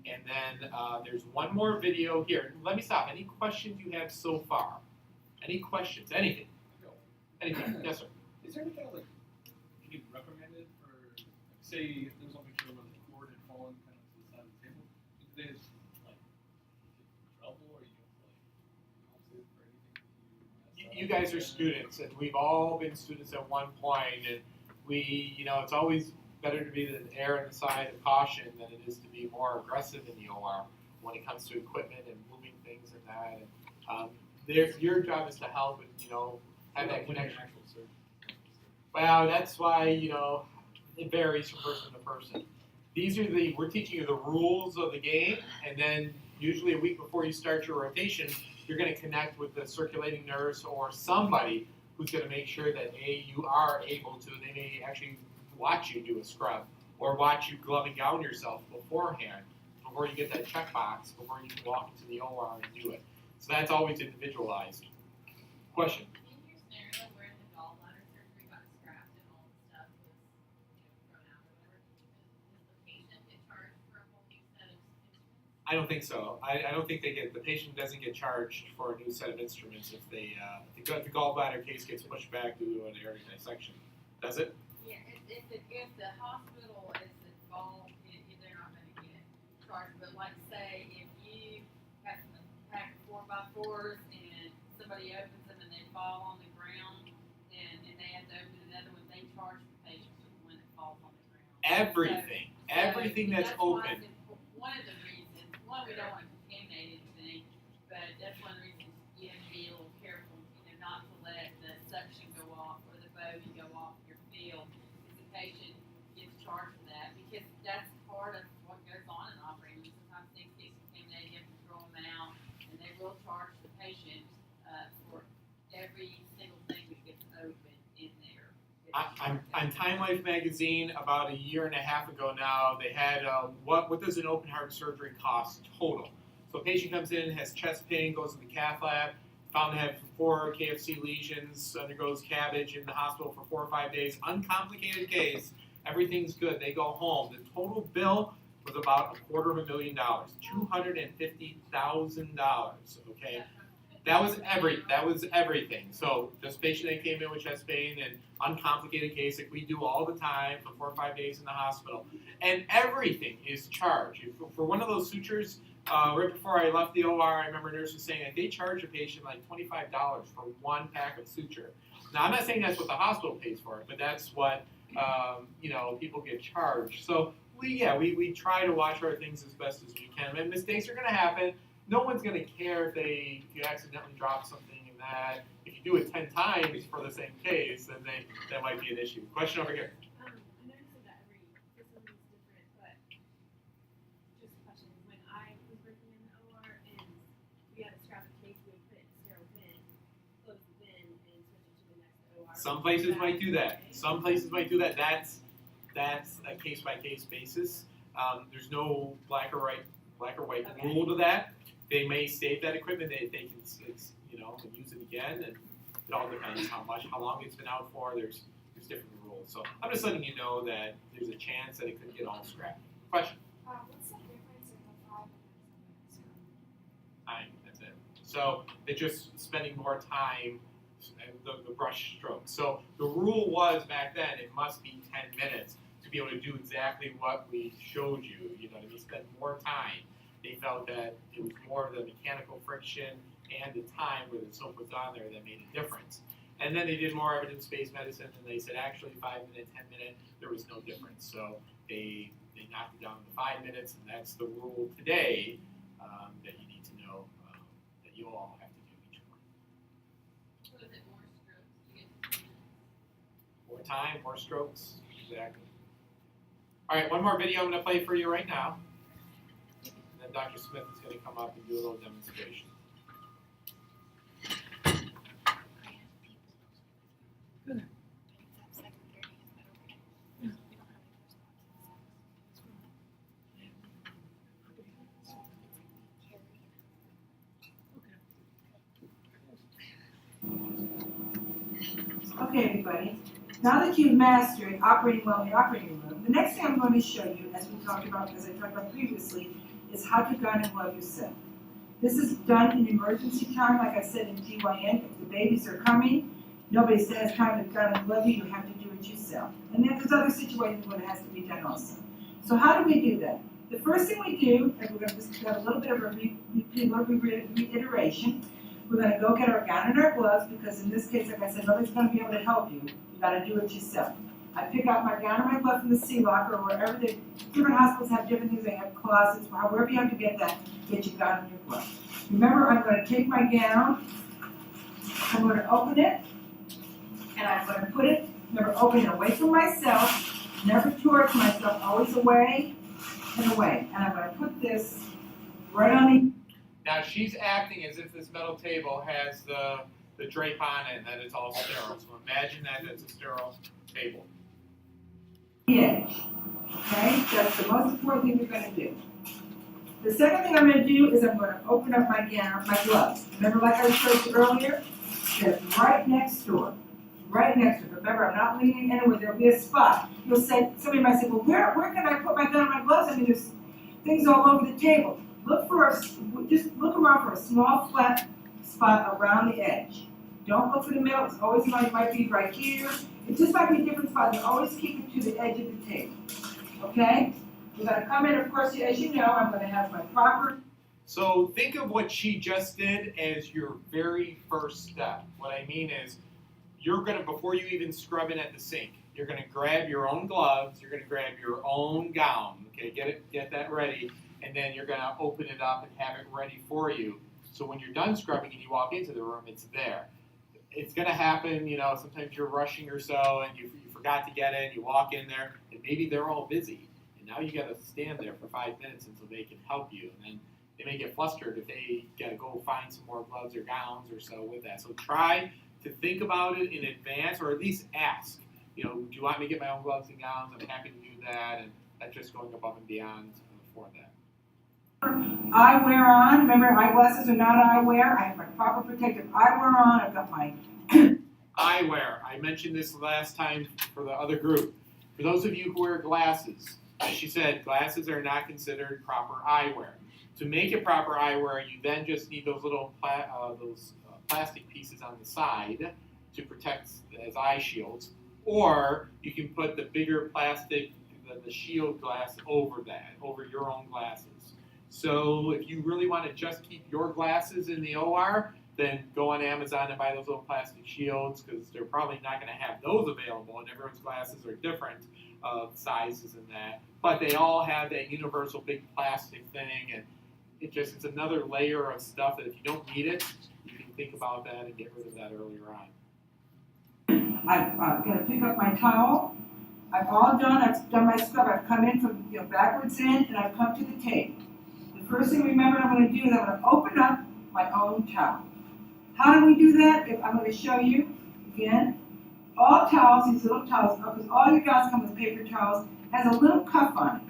[SPEAKER 1] And then there's one more video here. Let me stop. Any questions you have so far? Any questions? Anything? Anything? Yes, sir.
[SPEAKER 5] Is there any kind of you recommend it for, say, if there was a picture where the cord had fallen kind of to the side of the table, do they just get in trouble, or you compensate for anything?
[SPEAKER 1] You guys are students, and we've all been students at one point, and it's always better to be the err on the side of caution than it is to be more aggressive in the OR when it comes to equipment and moving things and that. And your job is to help and have that connection. Well, that's why it varies from person to person. We're teaching you the rules of the game, and then usually a week before you start your rotation, you're going to connect with the circulating nurse or somebody who's going to make sure that you are able to. They may actually watch you do a scrub or watch you glove and gown yourself beforehand, before you get that checkbox, before you can walk into the OR and do it. So that's always individualized. Question?
[SPEAKER 6] In your scenario where the gallbladder surgery got scrapped and all the stuff was thrown out or whatever, does the patient get charged for a whole new set of instruments?
[SPEAKER 1] I don't think so. I don't think the patient doesn't get charged for a new set of instruments if the gallbladder case gets pushed back due to an aortic dissection. Does it?
[SPEAKER 6] Yeah, if the hospital is involved, they're not going to get charged. But like say if you have a pack of 4x4s and somebody opens them and they fall on the ground and they have to open another one, they charge the patient when it falls on the ground.
[SPEAKER 1] Everything that's open.
[SPEAKER 6] One of the reasons, we don't want to contaminate anything, but that's one of the reasons you have to be a little careful, not to let the suction go off or the bogey go off your field, because the patient gets charged for that, because that's part of what goes on in operating room. Sometimes things get contaminated, you have to throw them out, and they will charge the patient for every single thing that gets open in there.
[SPEAKER 1] On Time Life magazine about a year and a half ago now, they had what does an open heart surgery cost total? So a patient comes in, has chest pain, goes to the cath lab, found to have 4 KFC lesions, undergoes cabbage in the hospital for 4 or 5 days, uncomplicated case, everything's good, they go home. The total bill was about $250,000, $250,000, okay? That was everything. So this patient that came in with chest pain and uncomplicated case like we do all the time for 4 or 5 days in the hospital, and everything is charged. For one of those sutures, right before I left the OR, I remember nurses saying that they charge a patient like $25 for one pack of suture. Now I'm not saying that's what the hospital pays for it, but that's what people get charged. So we try to watch our things as best as we can. And mistakes are going to happen. No one's going to care if you accidentally drop something in that. If you do it 10 times for the same case, then that might be an issue. Question over here.
[SPEAKER 7] I noticed that every facility is different, but just a question. When I was working in the OR and we had a scrap of case, we would put it in sterile bin, close the bin, and switch it to the next OR.
[SPEAKER 1] Some places might do that. Some places might do that. That's a case-by-case basis. There's no black or white
[SPEAKER 7] Okay.
[SPEAKER 1] rule to that. They may save that equipment. They can use it again, and it all depends how long it's been out for. There's different rules. So I'm just letting you know that there's a chance that it could get all scrapped. Question?
[SPEAKER 8] What's the difference in the 5 and the
[SPEAKER 1] Time. That's it. So they're just spending more time. The brush stroke. So the rule was back then it must be 10 minutes to be able to do exactly what we showed you. We spend more time. They felt that it was more of the mechanical friction and the time where the soap was on there that made a difference. And then they did more evidence-based medicine, and they said actually 5 minute, 10 minute, there was no difference. So they knocked it down to 5 minutes, and that's the rule today that you need to know that you all have to do each one.
[SPEAKER 6] So is it more strokes to get to 10 minutes?
[SPEAKER 1] More time, more strokes, exactly. All right, one more video I'm going to play for you right now. And then Dr. Smith is going to come up and do a little demonstration.
[SPEAKER 3] Okay, everybody. Now that you've mastered operating well in the operating room, the next thing I'm going to show you, as I talked about previously, is how to gun and glove yourself. This is done in emergency time, like I said in GYN. If the babies are coming, nobody has time to gun and glove you. You have to do it yourself. And then there's other situations where it has to be done also. So how do we do that? The first thing we do, and we're going to just have a little bit of a reiteration. We're going to go get our gown and our gloves because in this case, like I said, nobody's going to be able to help you. You got to do it yourself. I pick out my gown and my glove from the sea locker or wherever different hospitals have different things. They have closets, wherever you have to get that, get your gown and your glove. Remember, I'm going to take my gown, I'm going to open it, and I'm going to put it, remember, open it away from myself, never towards myself, always away and away. And I'm going to put this right on the
[SPEAKER 1] Now she's acting as if this metal table has the drape on it and that it's all sterile. So imagine that it's a sterile table.
[SPEAKER 3] edge. Okay, that's the most important thing you're going to do. The second thing I'm going to do is I'm going to open up my gown, my gloves. Remember, like I showed you earlier, that's right next door. Right next to it. Remember, I'm not leaning anywhere. There'll be a spot. You'll say, somebody might say, well, where can I put my gun and my gloves? I mean, there's things all over the table. Just look around for a small flat spot around the edge. Don't look for the middle. It's always might be right here. It just might be a different spot. You always keep it to the edge of the table. Okay? We're going to come in, of course, as you know, I'm going to have my proper.
[SPEAKER 1] So think of what she just did as your very first step. What I mean is, you're going to, before you even scrub in at the sink, you're going to grab your own gloves, you're going to grab your own gown, okay, get that ready, and then you're going to open it up and have it ready for you. So when you're done scrubbing and you walk into the room, it's there. It's going to happen, sometimes you're rushing or so and you forgot to get it, you walk in there, and maybe they're all busy. And now you got to stand there for 5 minutes until they can help you. And then they may get flustered if they got to go find some more gloves or gowns or so with that. So try to think about it in advance, or at least ask, do you want me to get my own gloves and gowns? I'm happy to do that, and that's just going above and beyond for that.
[SPEAKER 3] Eyewear on. Remember, eyeglasses are not eyewear. I have my proper protective eyewear on. I've got my
[SPEAKER 1] Eyewear. I mentioned this last time for the other group. For those of you who wear glasses, as she said, glasses are not considered proper eyewear. To make it proper eyewear, you then just need those little plastic pieces on the side to protect as eye shields, or you can put the bigger plastic, the shield glass over that, over your own glasses. So if you really want to just keep your glasses in the OR, then go on Amazon and buy those little plastic shields, because they're probably not going to have those available, and everyone's glasses are different sizes and that. But they all have that universal big plastic thing, and it's another layer of stuff that if you don't need it, you can think about that and get rid of that earlier on.
[SPEAKER 3] I've got to pick up my towel. I've all done. I've done my scrub. I've come in from backwards in, and I've come to the table. The first thing remember I'm going to do is I'm going to open up my own towel. How do we do that? I'm going to show you again. All towels, these little towels, because all your gowns come with paper towels, has a little cuff on it.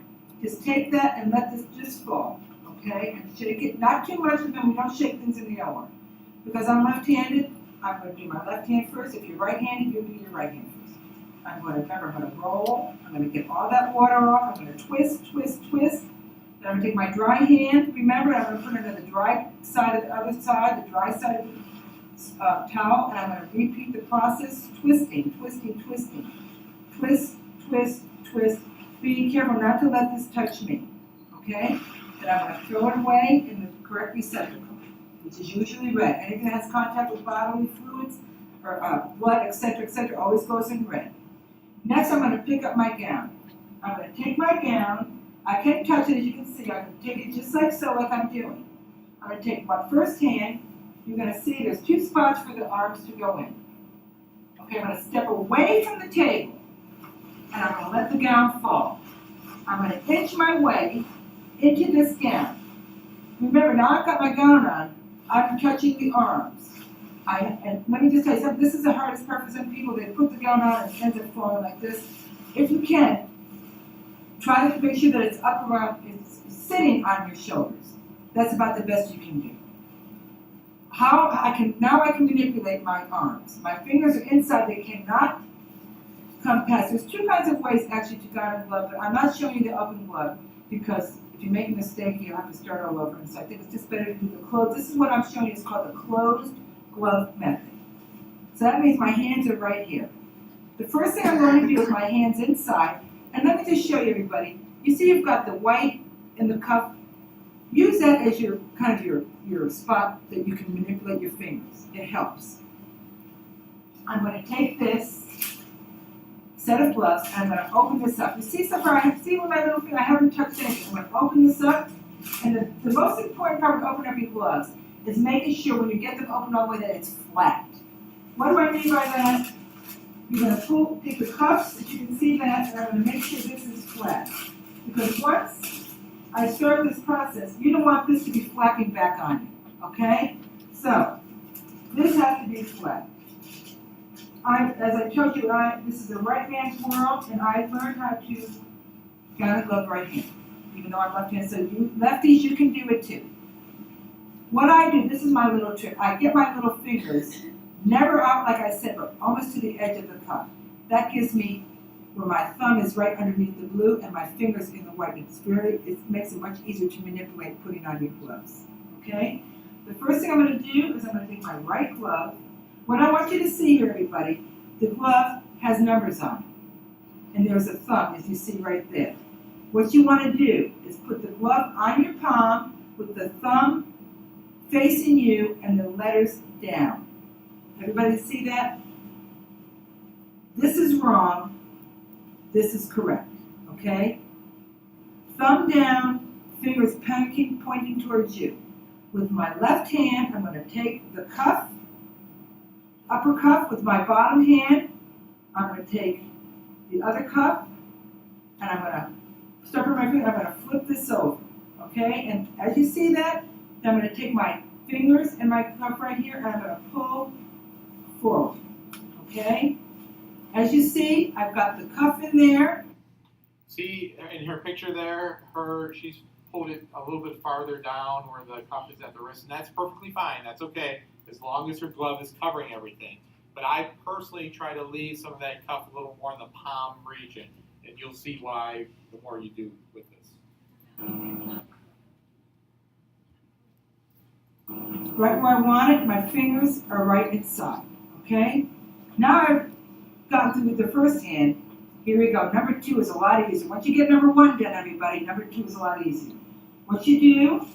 [SPEAKER 3] Just take that and let this just fall, okay? And shake it, not too much, and then we don't shake things in the OR. Because I'm left-handed, I'm going to do my left hand first. If you're right-handed, you'll do your right hand first. I'm going to roll. I'm going to get all that water off. I'm going to twist, twist, twist. Then I'm going to take my dry hand. Remember, I'm going to put it on the dry side of the other side, the dry side of the towel, and I'm going to repeat the process, twisting, twisting, twisting. Twist, twist, twist. Be careful not to let this touch me, okay? Then I'm going to throw it away in the correct receptacle, which is usually red. Anything that has contact with bodily fluids or blood, etc., always goes in red. Next, I'm going to pick up my gown. I'm going to take my gown. I can't touch it, as you can see. I can take it just like so, like I'm doing. I'm going to take my first hand. You're going to see there's two spots for the arms to go in. Okay, I'm going to step away from the table, and I'm going to let the gown fall. I'm going to inch my way into this gown. Remember, now I've got my gown on, I'm touching the arms. And let me just tell you something, this is the hardest part for some people. They put the gown on and it ends up falling like this. If you can, try to make sure that it's up around, it's sitting on your shoulders. That's about the best you can do. Now I can manipulate my arms. My fingers are inside, they cannot come past. There's two kinds of ways actually to gown and glove, but I'm not showing you the open glove because if you make a mistake, you'll have to start all over. And so I think it's just better to do the closed. This is what I'm showing you, it's called the closed glove method. So that means my hands are right here. The first thing I'm going to do is my hands inside, and let me just show you everybody. You see you've got the white in the cuff. Use that as your kind of your spot that you can manipulate your fingers. It helps. I'm going to take this set of gloves and I'm going to open this up. You see see with my little finger, I haven't touched anything. I'm going to open this up, and the most important part of opening up your gloves is making sure when you get them open all the way that it's flat. What do I mean by that? You're going to take the cuffs, that you can see that, and I'm going to make sure this is flat. Because once I start this process, you don't want this to be flapping back on you, okay? So, this has to be flat. As I told you, this is a right man's world, and I learned how to gown and glove right hand, even though I'm left-handed. So you lefties, you can do it too. What I do, this is my little trick. I get my little fingers never out, like I said, but almost to the edge of the cuff. That gives me where my thumb is right underneath the blue and my fingers in the white. It makes it much easier to manipulate putting on your gloves. Okay? The first thing I'm going to do is I'm going to take my right glove. What I want you to see here, everybody, the glove has numbers on it. And there's a thumb, as you see right there. What you want to do is put the glove on your palm with the thumb facing you and the letters down. Everybody see that? This is wrong. This is correct, okay? Thumb down, fingers pointing towards you. With my left hand, I'm going to take the cuff, upper cuff with my bottom hand. I'm going to take the other cuff, and I'm going to start with my finger. I'm going to flip this over, okay? And as you see that, then I'm going to take my fingers and my cuff right here, and I'm going to pull forward, okay? As you see, I've got the cuff in there.
[SPEAKER 1] See in her picture there, she's pulled it a little bit farther down where the cuff is at the wrist, and that's perfectly fine. That's okay, as long as her glove is covering everything. But I personally try to leave some of that cuff a little more in the palm region, and you'll see why the more you do with this.
[SPEAKER 3] Right where I want it, my fingers are right inside, okay? Now I've gone through with the first hand, here we go. Number 2 is a lot easier. Once you get number 1 done, everybody, number 2 is a lot easier. What you do,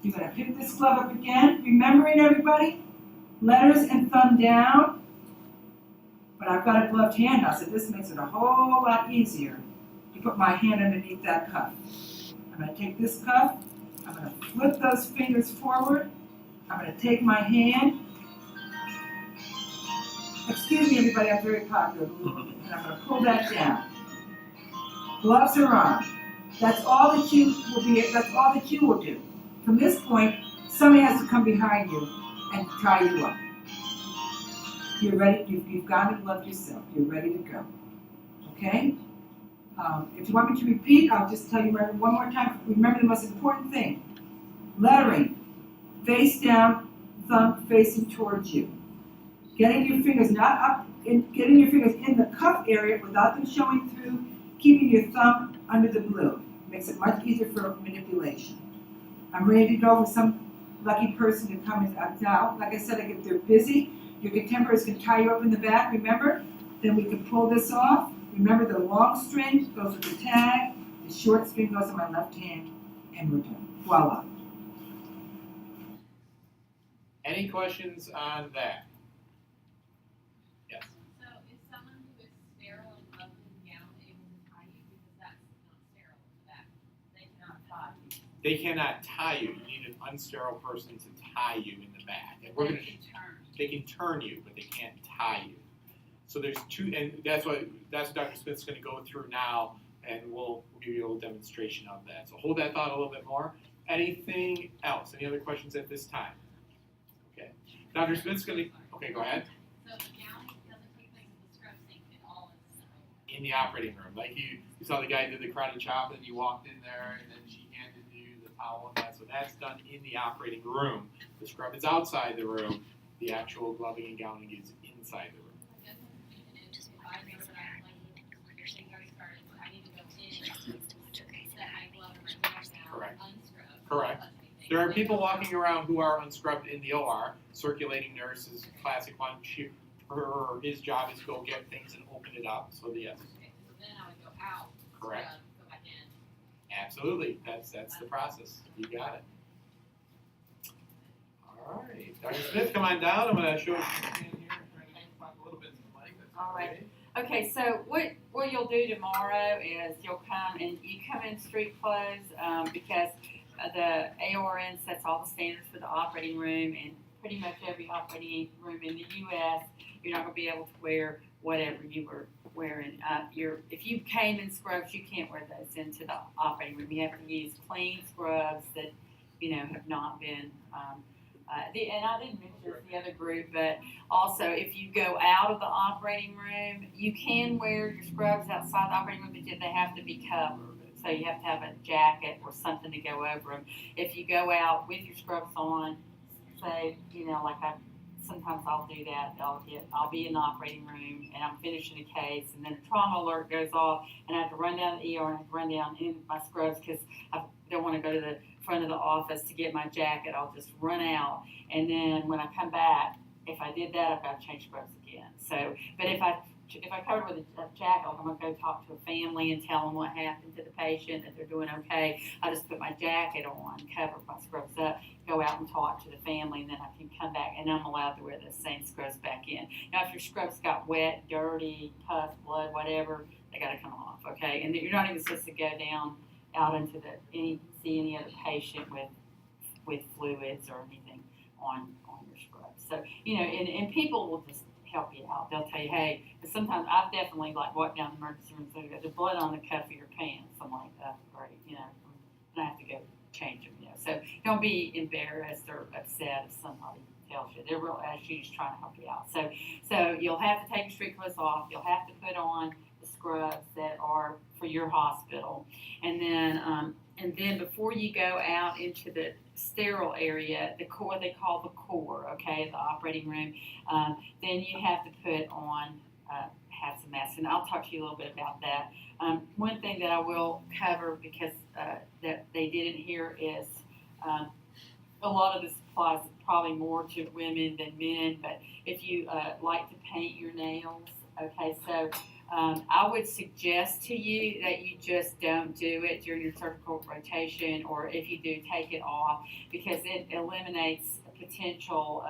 [SPEAKER 3] you're gonna pick this glove up again, remembering everybody, letters and thumb down. But I've got a gloved hand now, so this makes it a whole lot easier to put my hand underneath that cuff. I'm gonna take this cuff, I'm gonna flip those fingers forward, I'm gonna take my hand. Excuse me, everybody, I'm very popular. And I'm gonna pull that down. Gloves are on. That's all that you will do. From this point, somebody has to come behind you and tie you up. You're ready, you've got it gloved yourself. You're ready to go. Okay? If you want me to repeat, I'll just tell you one more time. Remember the most important thing. Lettering. Face down, thumb facing towards you. Getting your fingers getting your fingers in the cuff area without them showing through, keeping your thumb under the blue. Makes it much easier for manipulation. I'm ready to go with some lucky person to come in now. Like I said, if they're busy, your contemporaries can tie you up in the back, remember? Then we can pull this off. Remember the long string goes with the tag, the short string goes in my left hand, and we're done. Voila.
[SPEAKER 1] Any questions on that? Yes.
[SPEAKER 6] So is someone who is sterile and gloved and gown able to tie you because that's not sterile in the back? They cannot tie you.
[SPEAKER 1] They cannot tie you. You need an unsterile person to tie you in the back. And we're
[SPEAKER 6] They
[SPEAKER 1] gonna
[SPEAKER 6] can turn.
[SPEAKER 1] they can turn you, but they can't tie you. So there's two, and that's what Dr. Smith's going to go through now, and we'll give you a little demonstration of that. So hold that thought a little bit more. Anything else? Any other questions at this time? Okay. Dr. Smith's going to, okay, go ahead.
[SPEAKER 6] So the gown doesn't take place in the scrub sink at all. It's
[SPEAKER 1] In the operating room. Like you saw the guy did the karate chop, and you walked in there, and then she handed you the towel and that. So that's done in the operating room. The scrub is outside the room. The actual gloving and gowning is inside the room. Correct. Correct. There are people walking around who are unscrubbed in the OR. Circulating nurses, classic one. His job is to go get things and open it up. So yes.
[SPEAKER 6] Okay, so then I would go out.
[SPEAKER 1] Correct.
[SPEAKER 6] Go back in.
[SPEAKER 1] Absolutely. That's the process. You got it. All right. Dr. Smith, come on down. I'm going to show you here. Talk a little bit to the mic. That's
[SPEAKER 9] All right.
[SPEAKER 1] okay.
[SPEAKER 9] Okay, so what you'll do tomorrow is you'll come and you come in street clothes because the AORN sets all the standards for the operating room, and pretty much every operating room in the U.S. you're not going to be able to wear whatever you were wearing. If you came in scrubs, you can't wear those into the operating room. You have to use clean scrubs that have not been. And I didn't mention this to the other group, but also if you go out of the operating room, you can wear your scrubs outside the operating room, but they have to be covered. So you have to have a jacket or something to go over them. If you go out with your scrubs on, say, sometimes I'll do that. I'll be in the operating room and I'm finishing a case, and then a trauma alert goes off, and I have to run down the ER and I have to run down in my scrubs because I don't want to go to the front of the office to get my jacket. I'll just run out, and then when I come back, if I did that, I've got to change scrubs again. So, but if I covered with a jacket, I'm going to go talk to a family and tell them what happened to the patient, that they're doing okay. I just put my jacket on, cover my scrubs up, go out and talk to the family, and then I can come back, and I'm allowed to wear the same scrubs back in. Now, if your scrubs got wet, dirty, pus, blood, whatever, they got to come off, okay? And you're not even supposed to go down out into see any other patient with fluids or anything on your scrubs. So, and people will just help you out. They'll tell you, hey, and sometimes I've definitely walked down the emergency room and said, there's blood on the cuff of your pants. I'm like, that's great, and I have to go change them, So don't be embarrassed or upset if somebody tells you. They're real actually just trying to help you out. So you'll have to take your street clothes off. You'll have to put on the scrubs that are for your hospital. And then before you go out into the sterile area, the core, they call the core, okay, the operating room, then you have to put on have some masks, and I'll talk to you a little bit about that. One thing that I will cover because that they didn't hear is a lot of this applies probably more to women than men, but if you like to paint your nails, okay, so I would suggest to you that you just don't do it during your surgical rotation, or if you do, take it off, because it eliminates a potential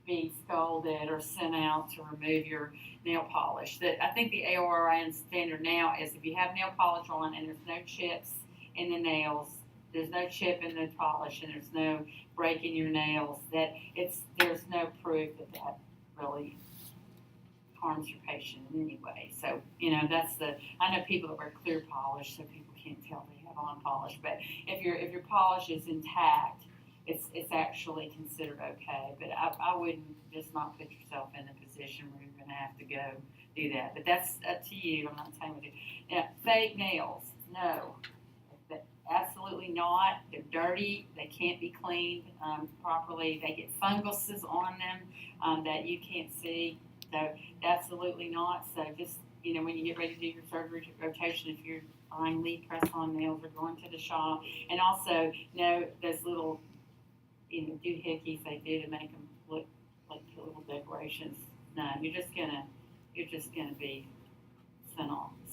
[SPEAKER 9] being scolded or sent out to remove your nail polish. I think the AORN standard now is if you have nail polish on and there's no chips in the nails, there's no chip in the polish, and there's no break in your nails, there's no proof that really harms your patient in any way. So, I know people that wear clear polish, so people can't tell they have on polish, but if your polish is intact, it's actually considered okay. But I wouldn't just not put yourself in a position where you're gonna have to go do that. But that's up to you. I'm not saying with you. Now, fake nails, no. Absolutely not. They're dirty. They can't be cleaned properly. They get funguses on them that you can't see. So absolutely not. So just, when you get ready to do your surgery rotation, if you're buying lead press-on nails or going to the shop, and also, those little, doohickeys they do to make them look like little decorations. No, you're just gonna be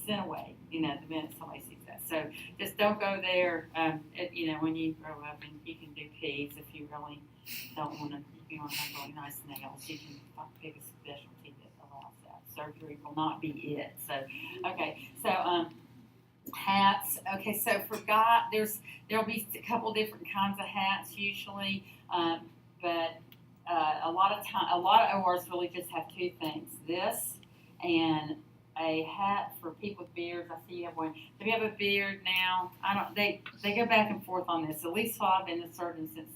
[SPEAKER 9] sent away, the minute somebody sees that. So just don't go there, when you grow up, and you can do peds if you really don't want to, if you want to have really nice nails, you can pick a specialty that allows that. Surgery will not be it. So, okay, so, hats. Okay, so for God, there'll be a couple different kinds of hats usually, but a lot of ORs really just have two things: this and a hat for people with beards. I see you have one. If you have a beard now, they go back and forth on this. At least I've been a surgeon since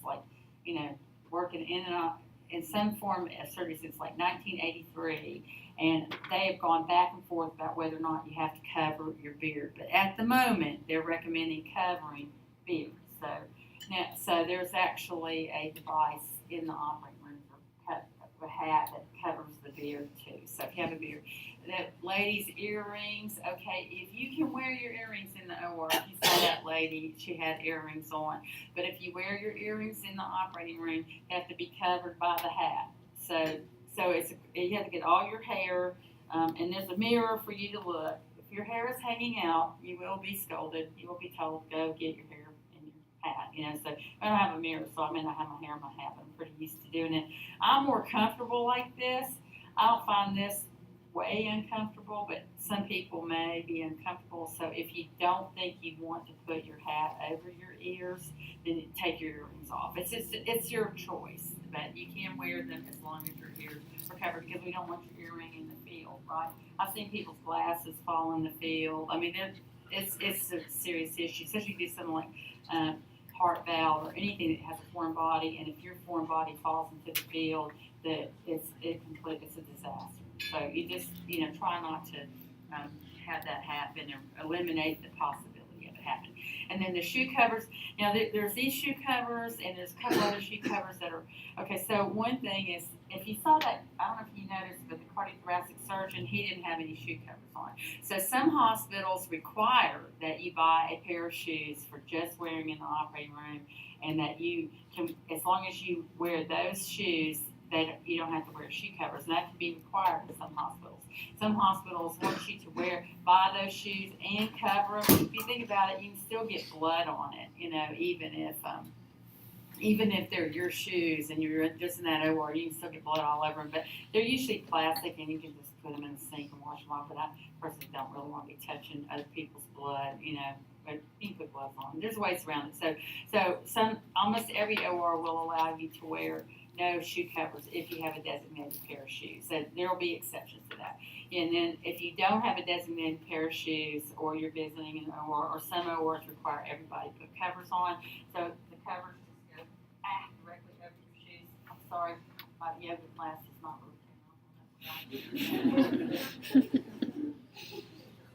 [SPEAKER 9] working in and out in some form of surgery since 1983, and they have gone back and forth about whether or not you have to cover your beard. But at the moment, they're recommending covering beards. So there's actually a device in the operating room for a hat that covers the beard too. So if you have a beard, ladies' earrings. Okay, if you can wear your earrings in the OR, if you saw that lady, she had earrings on. But if you wear your earrings in the operating room, they have to be covered by the hat. So you have to get all your hair, and there's a mirror for you to look. If your hair is hanging out, you will be scolded. You will be told, go get your hair in your hat. So I don't have a mirror, so I have my hair in my hat, but I'm pretty used to doing it. I'm more comfortable like this. I don't find this way uncomfortable, but some people may be uncomfortable. So if you don't think you want to put your hat over your ears, then take your earrings off. It's your choice, but you can wear them as long as your ears are covered, because we don't want your earring in the field, right? I've seen people's glasses fall in the field. It's a serious issue, especially if you do something like heart valve or anything that has a foreign body, and if your foreign body falls into the field, it's a disaster. So you just, try not to have that happen, or eliminate the possibility of it happening. And then the shoe covers. Now, there's these shoe covers, and there's a couple other shoe covers that are, okay, so one thing is, if you saw that, I don't know if you noticed, but the cardiothoracic surgeon, he didn't have any shoe covers on. So some hospitals require that you buy a pair of shoes for just wearing in the operating room, and that you can, as long as you wear those shoes, you don't have to wear shoe covers, and that can be required in some hospitals. Some hospitals want you to buy those shoes and cover them. If you think about it, you can still get blood on it, even if they're your shoes and you're just in that OR, you can still get blood all over them. But they're usually plastic, and you can just put them in the sink and wash them off. But I personally don't really want to be touching other people's blood, but you can put gloves on. There's ways around it. So almost every OR will allow you to wear no shoe covers if you have a designated pair of shoes. So there will be exceptions to that. And then if you don't have a designated pair of shoes, or you're visiting an OR, or some ORs require everybody to put covers on, so the covers just go directly over your shoes. I'm sorry, my yoga class is not really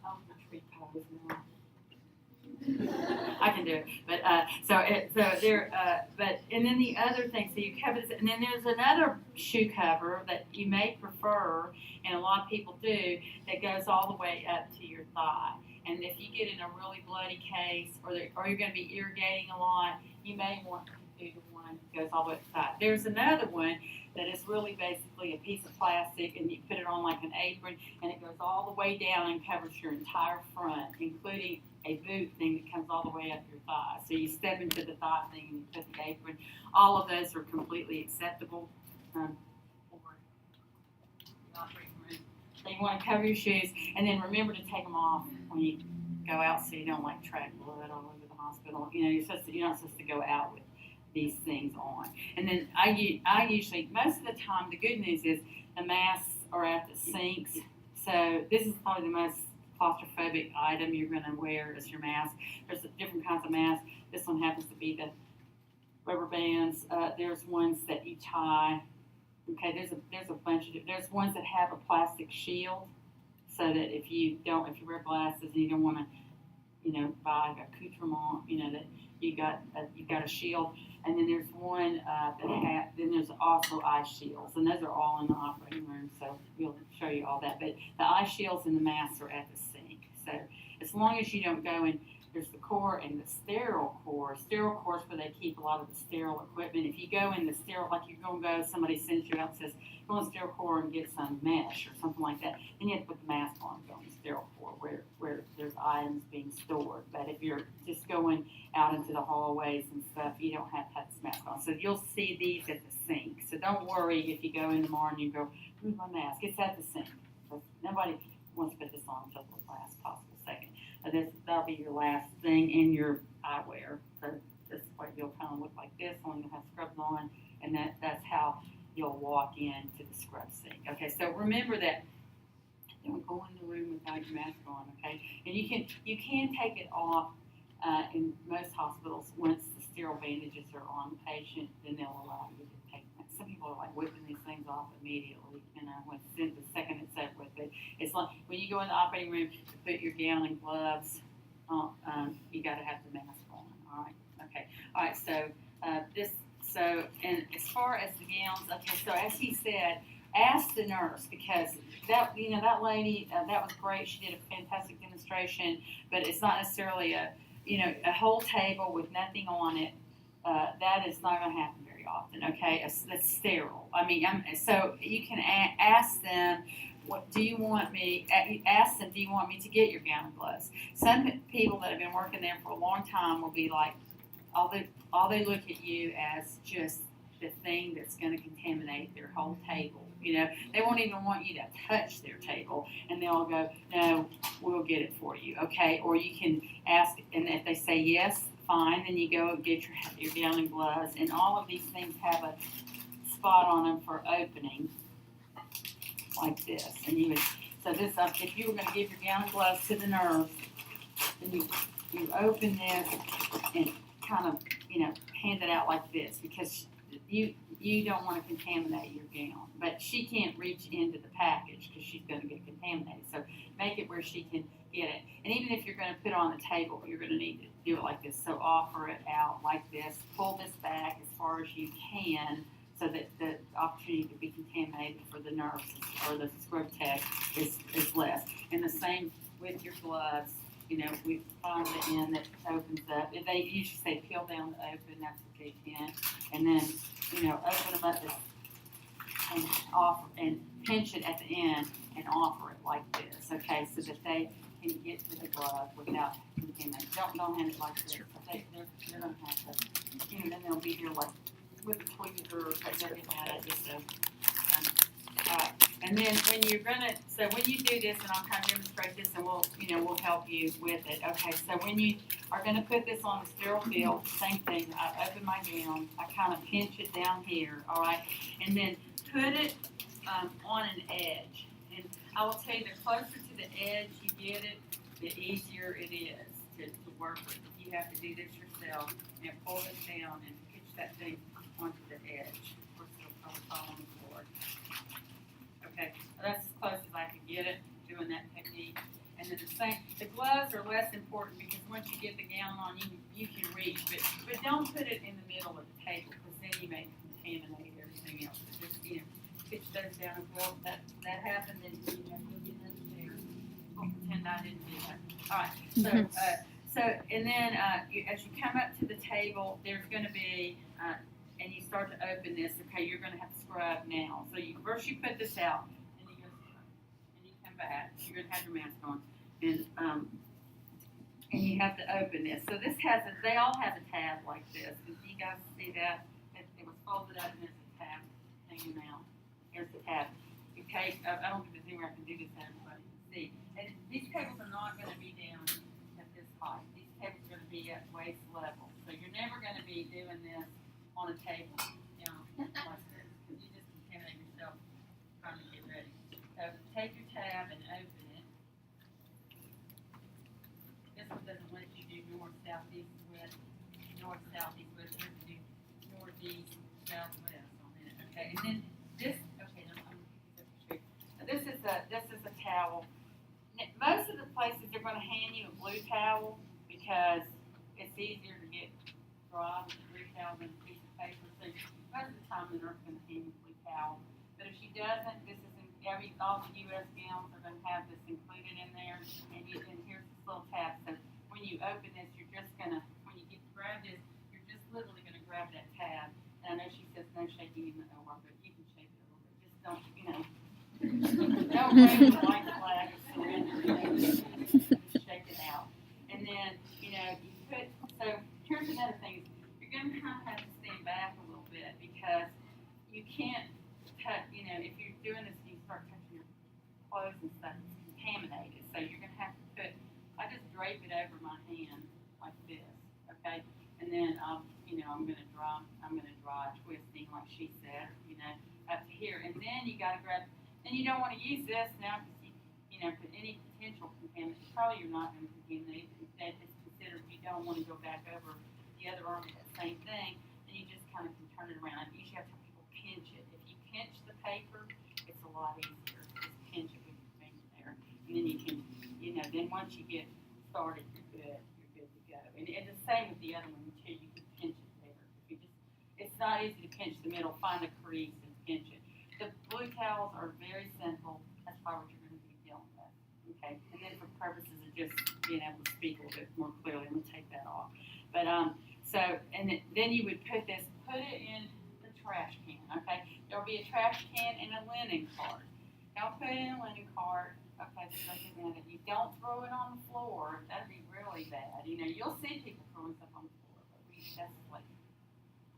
[SPEAKER 9] I'm the tree pose now. I can do it, but and then the other thing, so you cover this, and then there's another shoe cover that you may prefer, and a lot of people do, that goes all the way up to your thigh. And if you get in a really bloody case, or you're going to be irrigating a lot, you may want to do the one that goes all the way to the side. There's another one that is really basically a piece of plastic, and you put it on like an apron, and it goes all the way down and covers your entire front, including a boot thing that comes all the way up your thigh. So you step into the thigh thing and you put the apron. All of those are completely acceptable for the operating room. So you want to cover your shoes, and then remember to take them off when you go out, so you don't like track blood all over the hospital. You know, you're not supposed to go out with these things on. And then I usually, most of the time, the good news is the masks are at the sinks. So this is probably the most claustrophobic item you're going to wear is your mask. There's different kinds of masks. This one happens to be the rubber bands. There's ones that you tie. Okay, there's a bunch of there's ones that have a plastic shield, so that if you wear glasses and you don't want to, buy accoutrement, that you got a shield. And then there's one then there's also eye shields, and those are all in the operating room, so we'll show you all that. But the eye shields and the masks are at the sink. So as long as you don't go in, there's the core and the sterile core. Sterile core is where they keep a lot of the sterile equipment. If you go in the sterile, like you're going to go, somebody sends you out and says, go in the sterile core and get some mesh or something like that, then you have to put the mask on and go in the sterile core where there's items being stored. But if you're just going out into the hallways and stuff, you don't have to have this mask on. So you'll see these at the sink. So don't worry if you go in tomorrow and you go, where's my mask? It's at the sink. But nobody wants to put this on until the last possible second. That'll be your last thing in your eyewear. So this is what you'll kind of look like this, only you'll have scrubs on, and that's how you'll walk into the scrub sink. Okay, so remember that. Don't go in the room without your mask on. Okay, and you can take it off in most hospitals once the sterile bandages are on the patient. Then they'll allow you to take them. Some people are like whipping these things off immediately. The second it's over with it. It's like when you go in the operating room to put your gown and gloves on, you got to have the mask on. All right. Okay. All right. So and as far as the gowns, okay. So as he said, ask the nurse, because that lady that was great. She did a fantastic demonstration, but it's not necessarily a whole table with nothing on it. That is not going to happen very often. Okay, that's sterile. So you can ask them, what do you want me? Ask them, do you want me to get your gown and gloves? Some people that have been working there for a long time will be like, all they look at you as just the thing that's going to contaminate their whole table. They won't even want you to touch their table, and they'll go, no, we'll get it for you. Okay, or you can ask, and if they say yes, fine, then you go and get your gown and gloves, and all of these things have a spot on them for opening, like this. And if you were going to give your gown and gloves to the nurse, then you open this and kind of hand it out like this, because you don't want to contaminate your gown, but she can't reach into the package because she's going to get contaminated. So make it where she can get it. And even if you're going to put it on the table, you're going to need to do it like this. So offer it out like this. Pull this back as far as you can, so that the opportunity to be contaminated for the nurse or the scrub tech is less. And the same with your gloves. We find the end that opens up. They usually say peel down to open. That's what they can. And then, open them up and offer and pinch it at the end and offer it like this. Okay, so that they can get to the glove without contamination. Don't hand it like this. They're gonna have to. Then they'll be here like with a tweezer or something like that. And then when you do this, and I'll kind of demonstrate this, and we'll help you with it. Okay, so when you are going to put this on the sterile field, same thing. I open my gown, I kind of pinch it down here, all right, and then put it on an edge. And I will tell you, the closer to the edge you get it, the easier it is to work with. You have to do this yourself and pull it down and pitch that thing onto the edge. We're still following the board. Okay, that's as close as I could get it, doing that technique. And then the gloves are less important, because once you get the gown on, you can reach, but don't put it in the middle of the table, because then you may contaminate everything else. Just pitch those down. Well, that happened, and you have to go get another chair. We'll pretend I didn't do that. All right, So, and then, as you come up to the table, there's gonna be, and you start to open this, okay, you're gonna have to scrub now. So first you put this out, and you go scrub, and you come back, you're gonna have your mask on, and you have to open this. So this they all have a tab like this. Did you guys see that? It was folded up and there's a tab hanging out. Here's the tab. Okay, I don't think there's anywhere I can do this so everybody can see. And these tables are not gonna be down at this height. These tables are gonna be at waist level. So you're never gonna be doing this on a table, you know, like this, because you just contaminate yourself trying to get ready. So take your tab and open it. This one doesn't let you do north, south, east, west, north, south, east, west. You have to do northeast, southwest on it. Okay, and then this. Okay, I'm gonna pick this up the street. This is a towel. Most of the places they're going to hand you a blue towel because it's easier to get dry with a blue towel than a piece of paper. So most of the time the nurse is going to hand you a blue towel. But if she doesn't, this is all the U.S. gowns are going to have this included in there. And here's this little tab. So when you open this, you're just going to, when you get to grab this, you're just literally going to grab that tab. And I know she says no shaking in the OR, but you can shake it a little bit. Just don't, don't wave the white flag of surrender. Just shake it out. And then, you put, so here's another thing. You're going to kind of have to stand back a little bit because you can't touch, if you're doing this and you start touching your clothes and stuff, it's contaminated. So you're going to have to put, I just drape it over my hand like this, okay? And then, I'm going to draw twisting like she said, up to here. And then you got to grab, and you don't want to use this now because for any potential contaminant, probably you're not going to contaminate it. Instead, it's considered you don't want to go back over the other arm with that same thing, and you just kind of can turn it around. I usually have to have people pinch it. If you pinch the paper, it's a lot easier. Just pinch it with your finger there, and then you can, then once you get started, you're good. You're good to go. And the same with the other one too. You can pinch it there. If you just, it's not easy to pinch the middle. Find a crease and pinch it. The blue towels are very simple. That's probably what you're going to be dealing with. Okay, and then for purposes of just being able to speak a little bit more clearly, I'm going to take that off. But then you would put it in the trash can. Okay, there'll be a trash can and a linen cart. Don't put it in a linen cart. Okay, just recommend it. You don't throw it on the floor. That'd be really bad. You'll see people throwing stuff on the floor, but that's like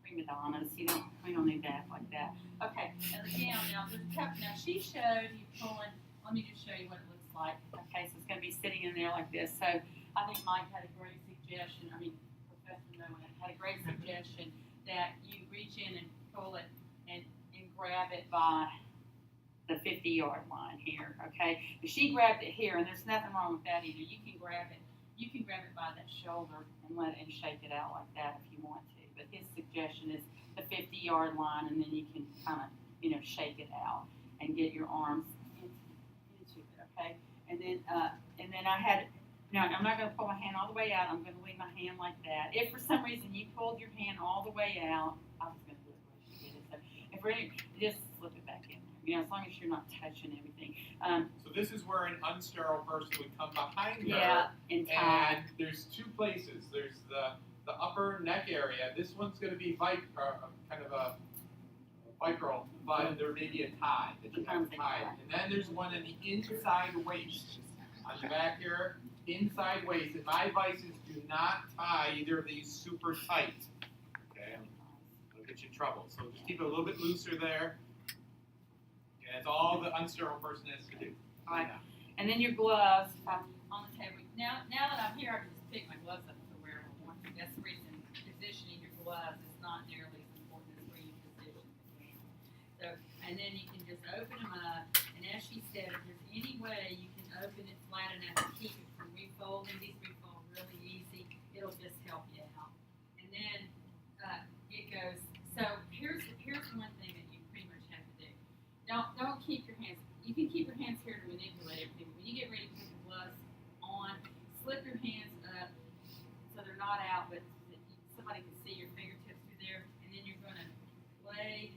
[SPEAKER 9] prima donnas. We don't need to act like that. Okay, and again, now this cup. Now she showed you pulling. Let me just show you what it looks like. Okay, so it's going to be sitting in there like this. So I think Mike had a great suggestion. Professor Noah had a great suggestion that you reach in and pull it and grab it by the 50-yard line here. Okay, but she grabbed it here, and there's nothing wrong with that either. You can grab it. You can grab it by that shoulder and shake it out like that if you want to. But his suggestion is the 50-yard line, and then you can kind of, shake it out and get your arms into it, okay? And then I had, now I'm not going to pull my hand all the way out. I'm going to leave my hand like that. If for some reason you pulled your hand all the way out, I was going to do it the way she did it. So if we're just slip it back in there, as long as you're not touching everything.
[SPEAKER 1] So this is where an unsterile person would come behind her.
[SPEAKER 9] Yeah, and tie.
[SPEAKER 1] And there's two places. There's the upper neck area. This one's going to be kind of a vicryl, but there may be a tie that you have to tie. And then there's one in the inside waist. On the back here, inside waist. And my advice is do not tie either of these super tight. Okay? It'll get you in trouble. So just keep it a little bit looser there. And that's all the unsterile person has to do.
[SPEAKER 9] All right. And then your gloves on the table. Now that I'm here, I can just pick my gloves up to wear them. That's the reason positioning your gloves is not nearly as important as where you position the hand. So, and then you can just open them up. And as she said, if there's any way you can open it flat enough to keep it from refolding, these refold really easy. It'll just help you out. And then it goes. So here's one thing that you pretty much have to do. Don't keep your hands. You can keep your hands here to manipulate everything. When you get ready to put the gloves on, slip your hands up so they're not out, but somebody can see your fingertips through there. And then you're going to lay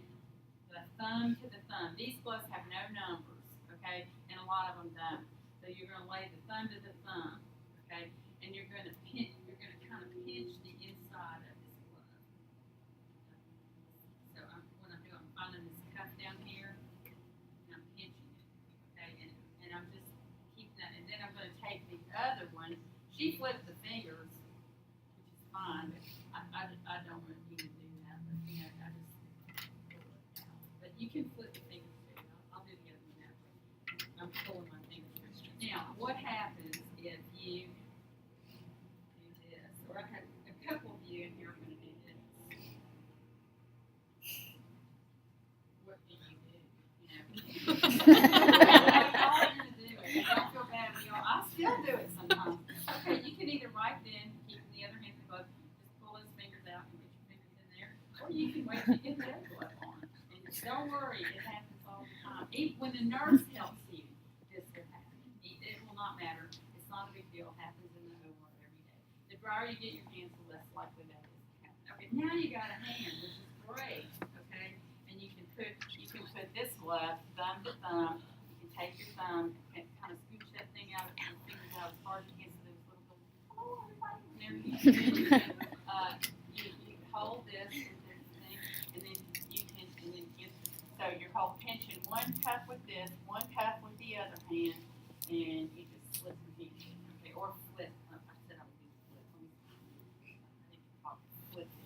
[SPEAKER 9] the thumb to the thumb. These gloves have no numbers, okay, and a lot of them don't. So you're going to lay the thumb to the thumb, okay, and you're going to pinch.
[SPEAKER 6] kind of pinch the inside of this glove. So what I'm doing, I'm finding this cuff down here, and I'm pinching it, okay, and I'm just keeping that, and then I'm gonna take the other one. She flipped the fingers, which is fine, but I don't really need to do that, but you know, I just pull it out. But you can flip the fingers too. I'll do the other one that way. I'm pulling my fingers. Now, what happens if you do this, or I have a couple of you in here are gonna do this. What do you do? You know? That's all you're gonna do. Don't feel bad, you know, I still do it sometimes. Okay, you can either right then, keep the other hand in the glove, just pull those fingers out and get your fingers in there, or you can wait till you get the other glove on. And don't worry, it happens all the time. Even when the nurse helps you, this will happen. It will not matter. It's not a big deal. It happens in the OR every day. The drier you get your hands, the less likely that is to happen. Okay, now you got a hand, which is great. Okay, and you can put this glove thumb to thumb. You can take your thumb and kind of scooch that thing out of your fingers out as far as you can, so those little hello everybody, and everything. You hold this and this thing, and then you can so you're pinching one cuff with this, one cuff with the other hand. And you just slip the pinch, okay, or flip. I said I would do flip. I think I'll flip it.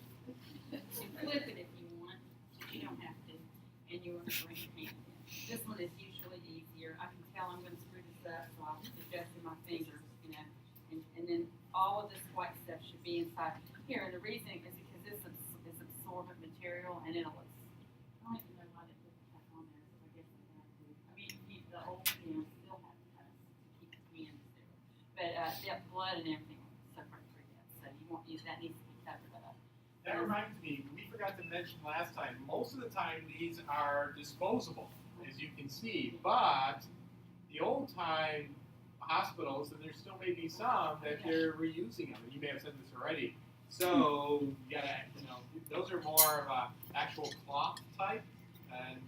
[SPEAKER 6] You can flip it if you want, but you don't have to. And you want to bring your hand in. This one is usually easier. I can tell I'm going to screw this up, so I'll just adjust my fingers, you know. And then all of this white stuff should be inside here. And the reason is because this is absorbent material, and it'll. I don't even know why they put that on there. So I guess they have to. I mean, the old still have to keep the hands there. But blood and everything will separate through that. So that needs to be covered up.
[SPEAKER 1] That reminds me, we forgot to mention last time, most of the time these are disposable, as you can see, but the old time hospitals, and there still may be some that they're reusing them, and you may have said this already. So you gotta, those are more of a actual cloth type, and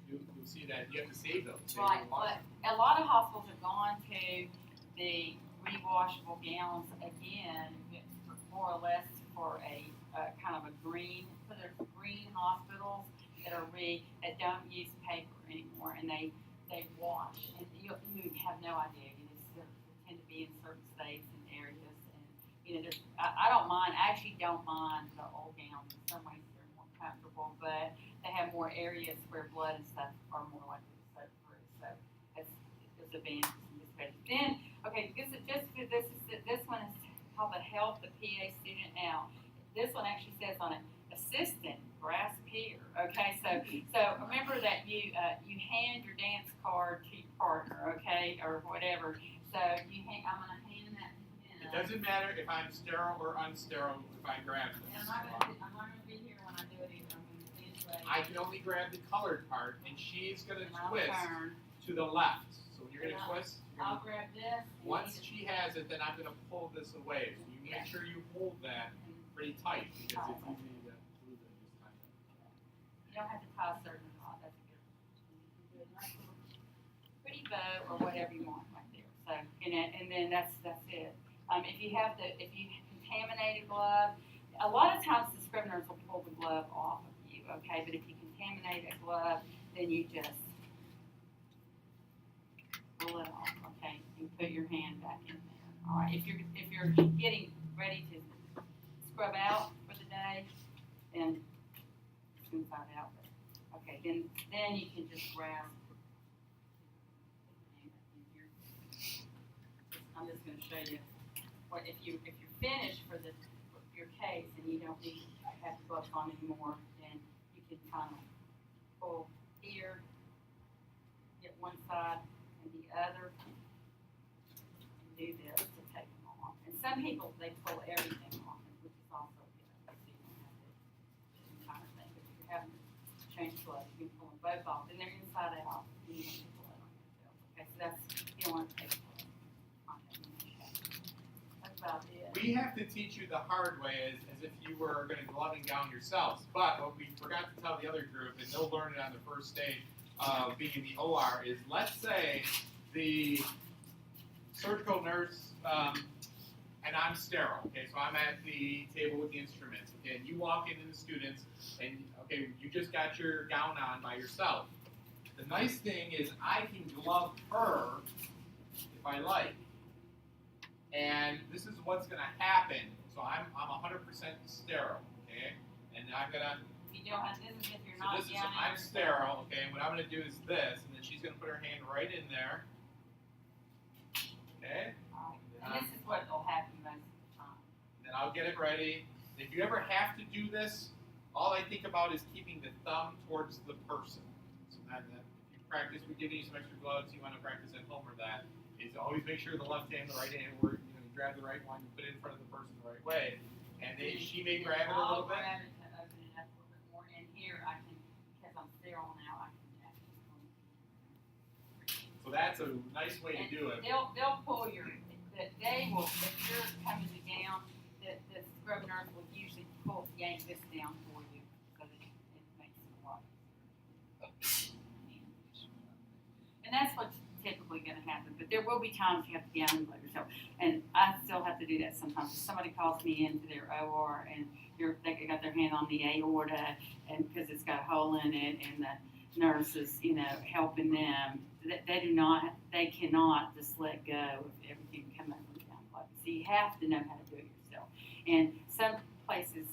[SPEAKER 1] you'll see that you have to save those.
[SPEAKER 9] Right, but a lot of hospitals have gone to the rewashable gowns again, more or less for a kind of a green. So there's green hospitals that don't use paper anymore, and they wash, and you have no idea. You just tend to be in certain states and areas, and I don't mind. I actually don't mind the old gowns. In some ways, they're more comfortable, but they have more areas where blood and stuff are more likely to soak through. So it's advantages and disadvantages. Then, okay, this one is called the Help the PA Student Out. This one actually says on it, assistant brass peer. Okay, so remember that you hand your dance card to your partner, okay, or whatever. So I'm gonna hand that to him.
[SPEAKER 1] It doesn't matter if I'm sterile or unsterile if I grab this.
[SPEAKER 6] I'm not gonna be here when I do it either. I'm gonna stand straight.
[SPEAKER 1] I can only grab the colored part, and she's gonna
[SPEAKER 6] And I'll
[SPEAKER 1] twist
[SPEAKER 6] turn.
[SPEAKER 1] to the left. So when you're gonna
[SPEAKER 6] And
[SPEAKER 1] twist,
[SPEAKER 6] I'll grab this. and
[SPEAKER 1] once
[SPEAKER 6] you
[SPEAKER 1] she has it, then I'm gonna pull this away. So you make sure you hold that pretty tight because it's easy to lose it this time.
[SPEAKER 6] You don't have to tie a certain knot. That's good. You can do a nice little pretty bow or whatever you want right there. So and then that's it. If you contaminate a glove, a lot of times the scriveners will pull the glove off of you. Okay, but if you contaminate a glove, then you just pull it off. Okay, you put your hand back in there. All right. If you're getting ready to scrub out for the day, then it's inside out. But, okay, then you can just grab. I'm just going to show you what if you're finished for your case and you don't need to have the gloves on anymore, then you can kind of pull here, get one side and the other, and do this to take them off. And some people they pull everything off, which is also good. So you don't have to kind of thing. If you're having to change gloves, you can pull them both off, and they're inside out. And you don't have to pull it on yourself. Okay, so you don't want to take blood. That's about it.
[SPEAKER 1] We have to teach you the hard way as if you were going to glove and gown yourselves. But what we forgot to tell the other group, and they'll learn it on the first day of being in the OR, is let's say the surgical nurse and I'm sterile, okay, so I'm at the table with the instruments, okay, and you walk into the students, and, okay, you just got your gown on by yourself. The nice thing is I can glove her if I like. And this is what's gonna happen. So I'm 100% sterile, okay? And I'm gonna,
[SPEAKER 9] You don't have, this is if you're
[SPEAKER 1] so
[SPEAKER 9] not
[SPEAKER 1] this is,
[SPEAKER 9] down
[SPEAKER 1] I'm sterile, okay, and what I'm gonna do is this, and then she's gonna put her hand right in there. Okay?
[SPEAKER 9] And this is what will happen most of the time.
[SPEAKER 1] Then I'll get it ready. If you ever have to do this, all I think about is keeping the thumb towards the person. So then if you practice, we give you some extra gloves, you want to practice at home or that, is always make sure the left hand, the right hand, where you grab the right one, you put it in front of the person the right way. And she may grab it a little bit.
[SPEAKER 9] I'll grab it to open it up a little bit more, and here I can, because I'm sterile now, I can actually.
[SPEAKER 1] So that's a nice way to do it.
[SPEAKER 9] They'll pull your, they will, if you're coming to gown, the scrub nurse will usually yank this down for you, so that it makes it a lot easier. And that's what's typically gonna happen, but there will be times you have to gown blow yourself, and I still have to do that sometimes. If somebody calls me into their OR and they got their hand on the aorta, and because it's got a hole in it, and the nurse is, helping them, they cannot just let go of everything coming up from down blow. So you have to know how to do it yourself. And some places,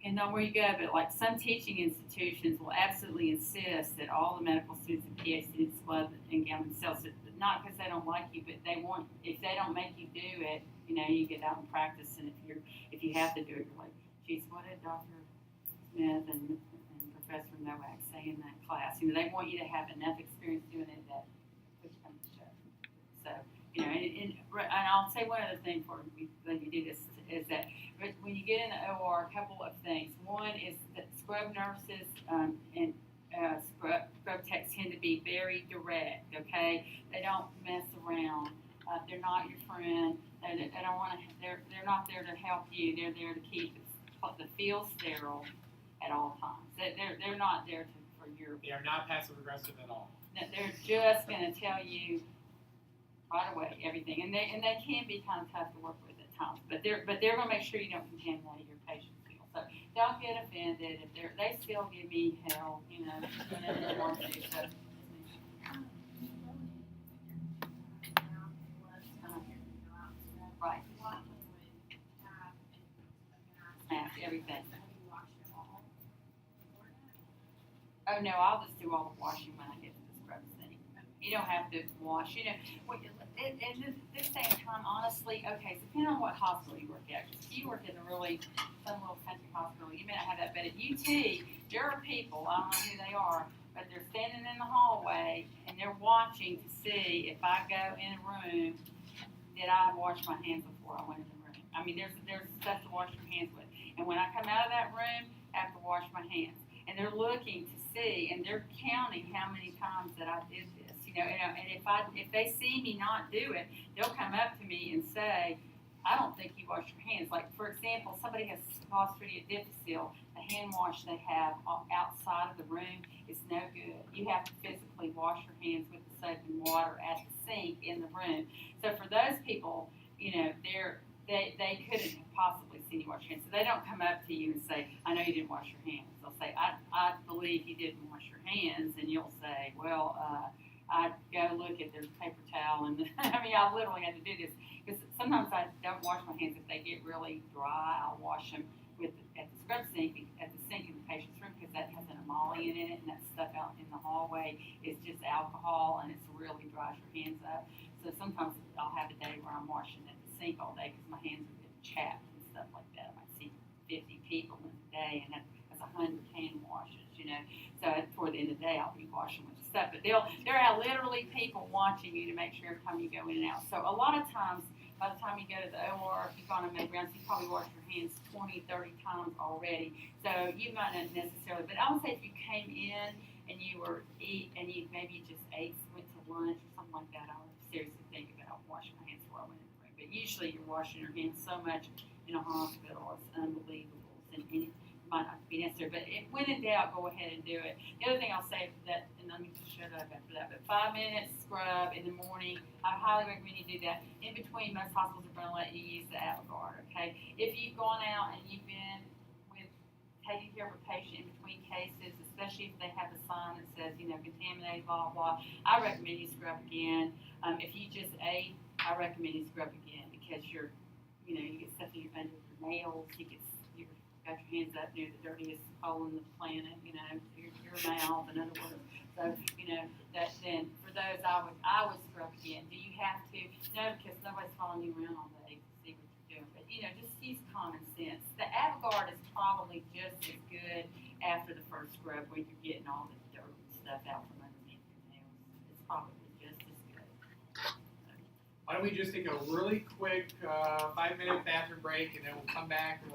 [SPEAKER 9] and not where you go, but like some teaching institutions will absolutely insist that all the medical students and PA students glove and gown themselves. Not because they don't like you, but they want, if they don't make you do it, you get out and practice. And if you have to do it, you're like, geez, what did Dr. Smith and Professor Nowak say in that class? They want you to have enough experience doing it that push comes to shove. So, and I'll say one other thing before we let you do this, is that when you get in the OR, a couple of things. One is that scrub nurses and scrub techs tend to be very direct, okay? They don't mess around. They're not your friend. They don't want to. They're not there to help you. They're there to keep the field sterile at all times. They're not there for your.
[SPEAKER 1] They are not passive aggressive at all.
[SPEAKER 9] They're just going to tell you right away everything, and they can be kind of tough to work with at times. But they're going to make sure you don't contaminate your patient's field. So don't get offended if they still give me hell, whenever they want to. So. Right. Mask, everything. Oh no, I'll just do all the washing when I get to the scrub sink. You don't have to wash, and this day and time, honestly, okay, so depending on what hospital you work at. If you work in some little country hospital, you may not have that, but at UT, there are people, I don't know who they are, but they're standing in the hallway and they're watching to see if I go in a room, did I wash my hands before I went in the room? I mean, there's stuff to wash your hands with. And when I come out of that room, I have to wash my hands. And they're looking to see, and they're counting how many times that I did this, and if they see me not do it, they'll come up to me and say, I don't think you washed your hands. Like, for example, somebody has Clostridia difficile, the hand wash they have outside of the room is no good. You have to physically wash your hands with the soap and water at the sink in the room. So for those people, they couldn't have possibly seen you wash your hands. So they don't come up to you and say, I know you didn't wash your hands. They'll say, I believe you didn't wash your hands. And you'll say, well, I'd go look at their paper towel. And I mean, I've literally had to do this because sometimes I don't wash my hands. If they get really dry, I'll wash them at the scrub sink, at the sink in the patient's room, because that has an emollient in it, and that stuff out in the hallway is just alcohol, and it really dries your hands up. So sometimes I'll have a day where I'm washing at the sink all day because my hands are getting chapped and stuff like that. I might see 50 people in a day, and that's 100 hand washes, So toward the end of the day, I'll be washing with the stuff. But there are literally people watching you to make sure every time you go in and out. So a lot of times, by the time you go to the OR, if you've gone to mammograms, you probably washed your hands 20, 30 times already. So you might not necessarily, but I would say if you came in and you maybe just ate, went to lunch or something like that, I would seriously think about washing my hands before I went in the room. But usually you're washing your hands so much in a hospital, it's unbelievable. And might not be necessary, but when in doubt, go ahead and do it. The other thing I'll say that, and let me just shut up after that, but 5 minutes scrub in the morning, I highly recommend you do that. In between, most hospitals are gonna let you use the AVGuard, okay? If you've gone out and you've been with, taking care of a patient in between cases, especially if they have a sign that says, contaminated, blah, blah, I recommend you scrub again. If you just ate, I recommend you scrub again, because you get stuff in under your nails, you've got your hands up near the dirtiest hole in the planet, your mouth, in other words. So, that then, for those, I would scrub again. Do you have to? No, because nobody's following you around all day to see what you're doing. But, just use common sense. The AVGuard is probably just as good after the first scrub when you're getting all the dirt and stuff out from underneath your nails. It's probably just as good.
[SPEAKER 1] Why don't we just take a really quick 5-minute bathroom break, and then we'll come back and we'll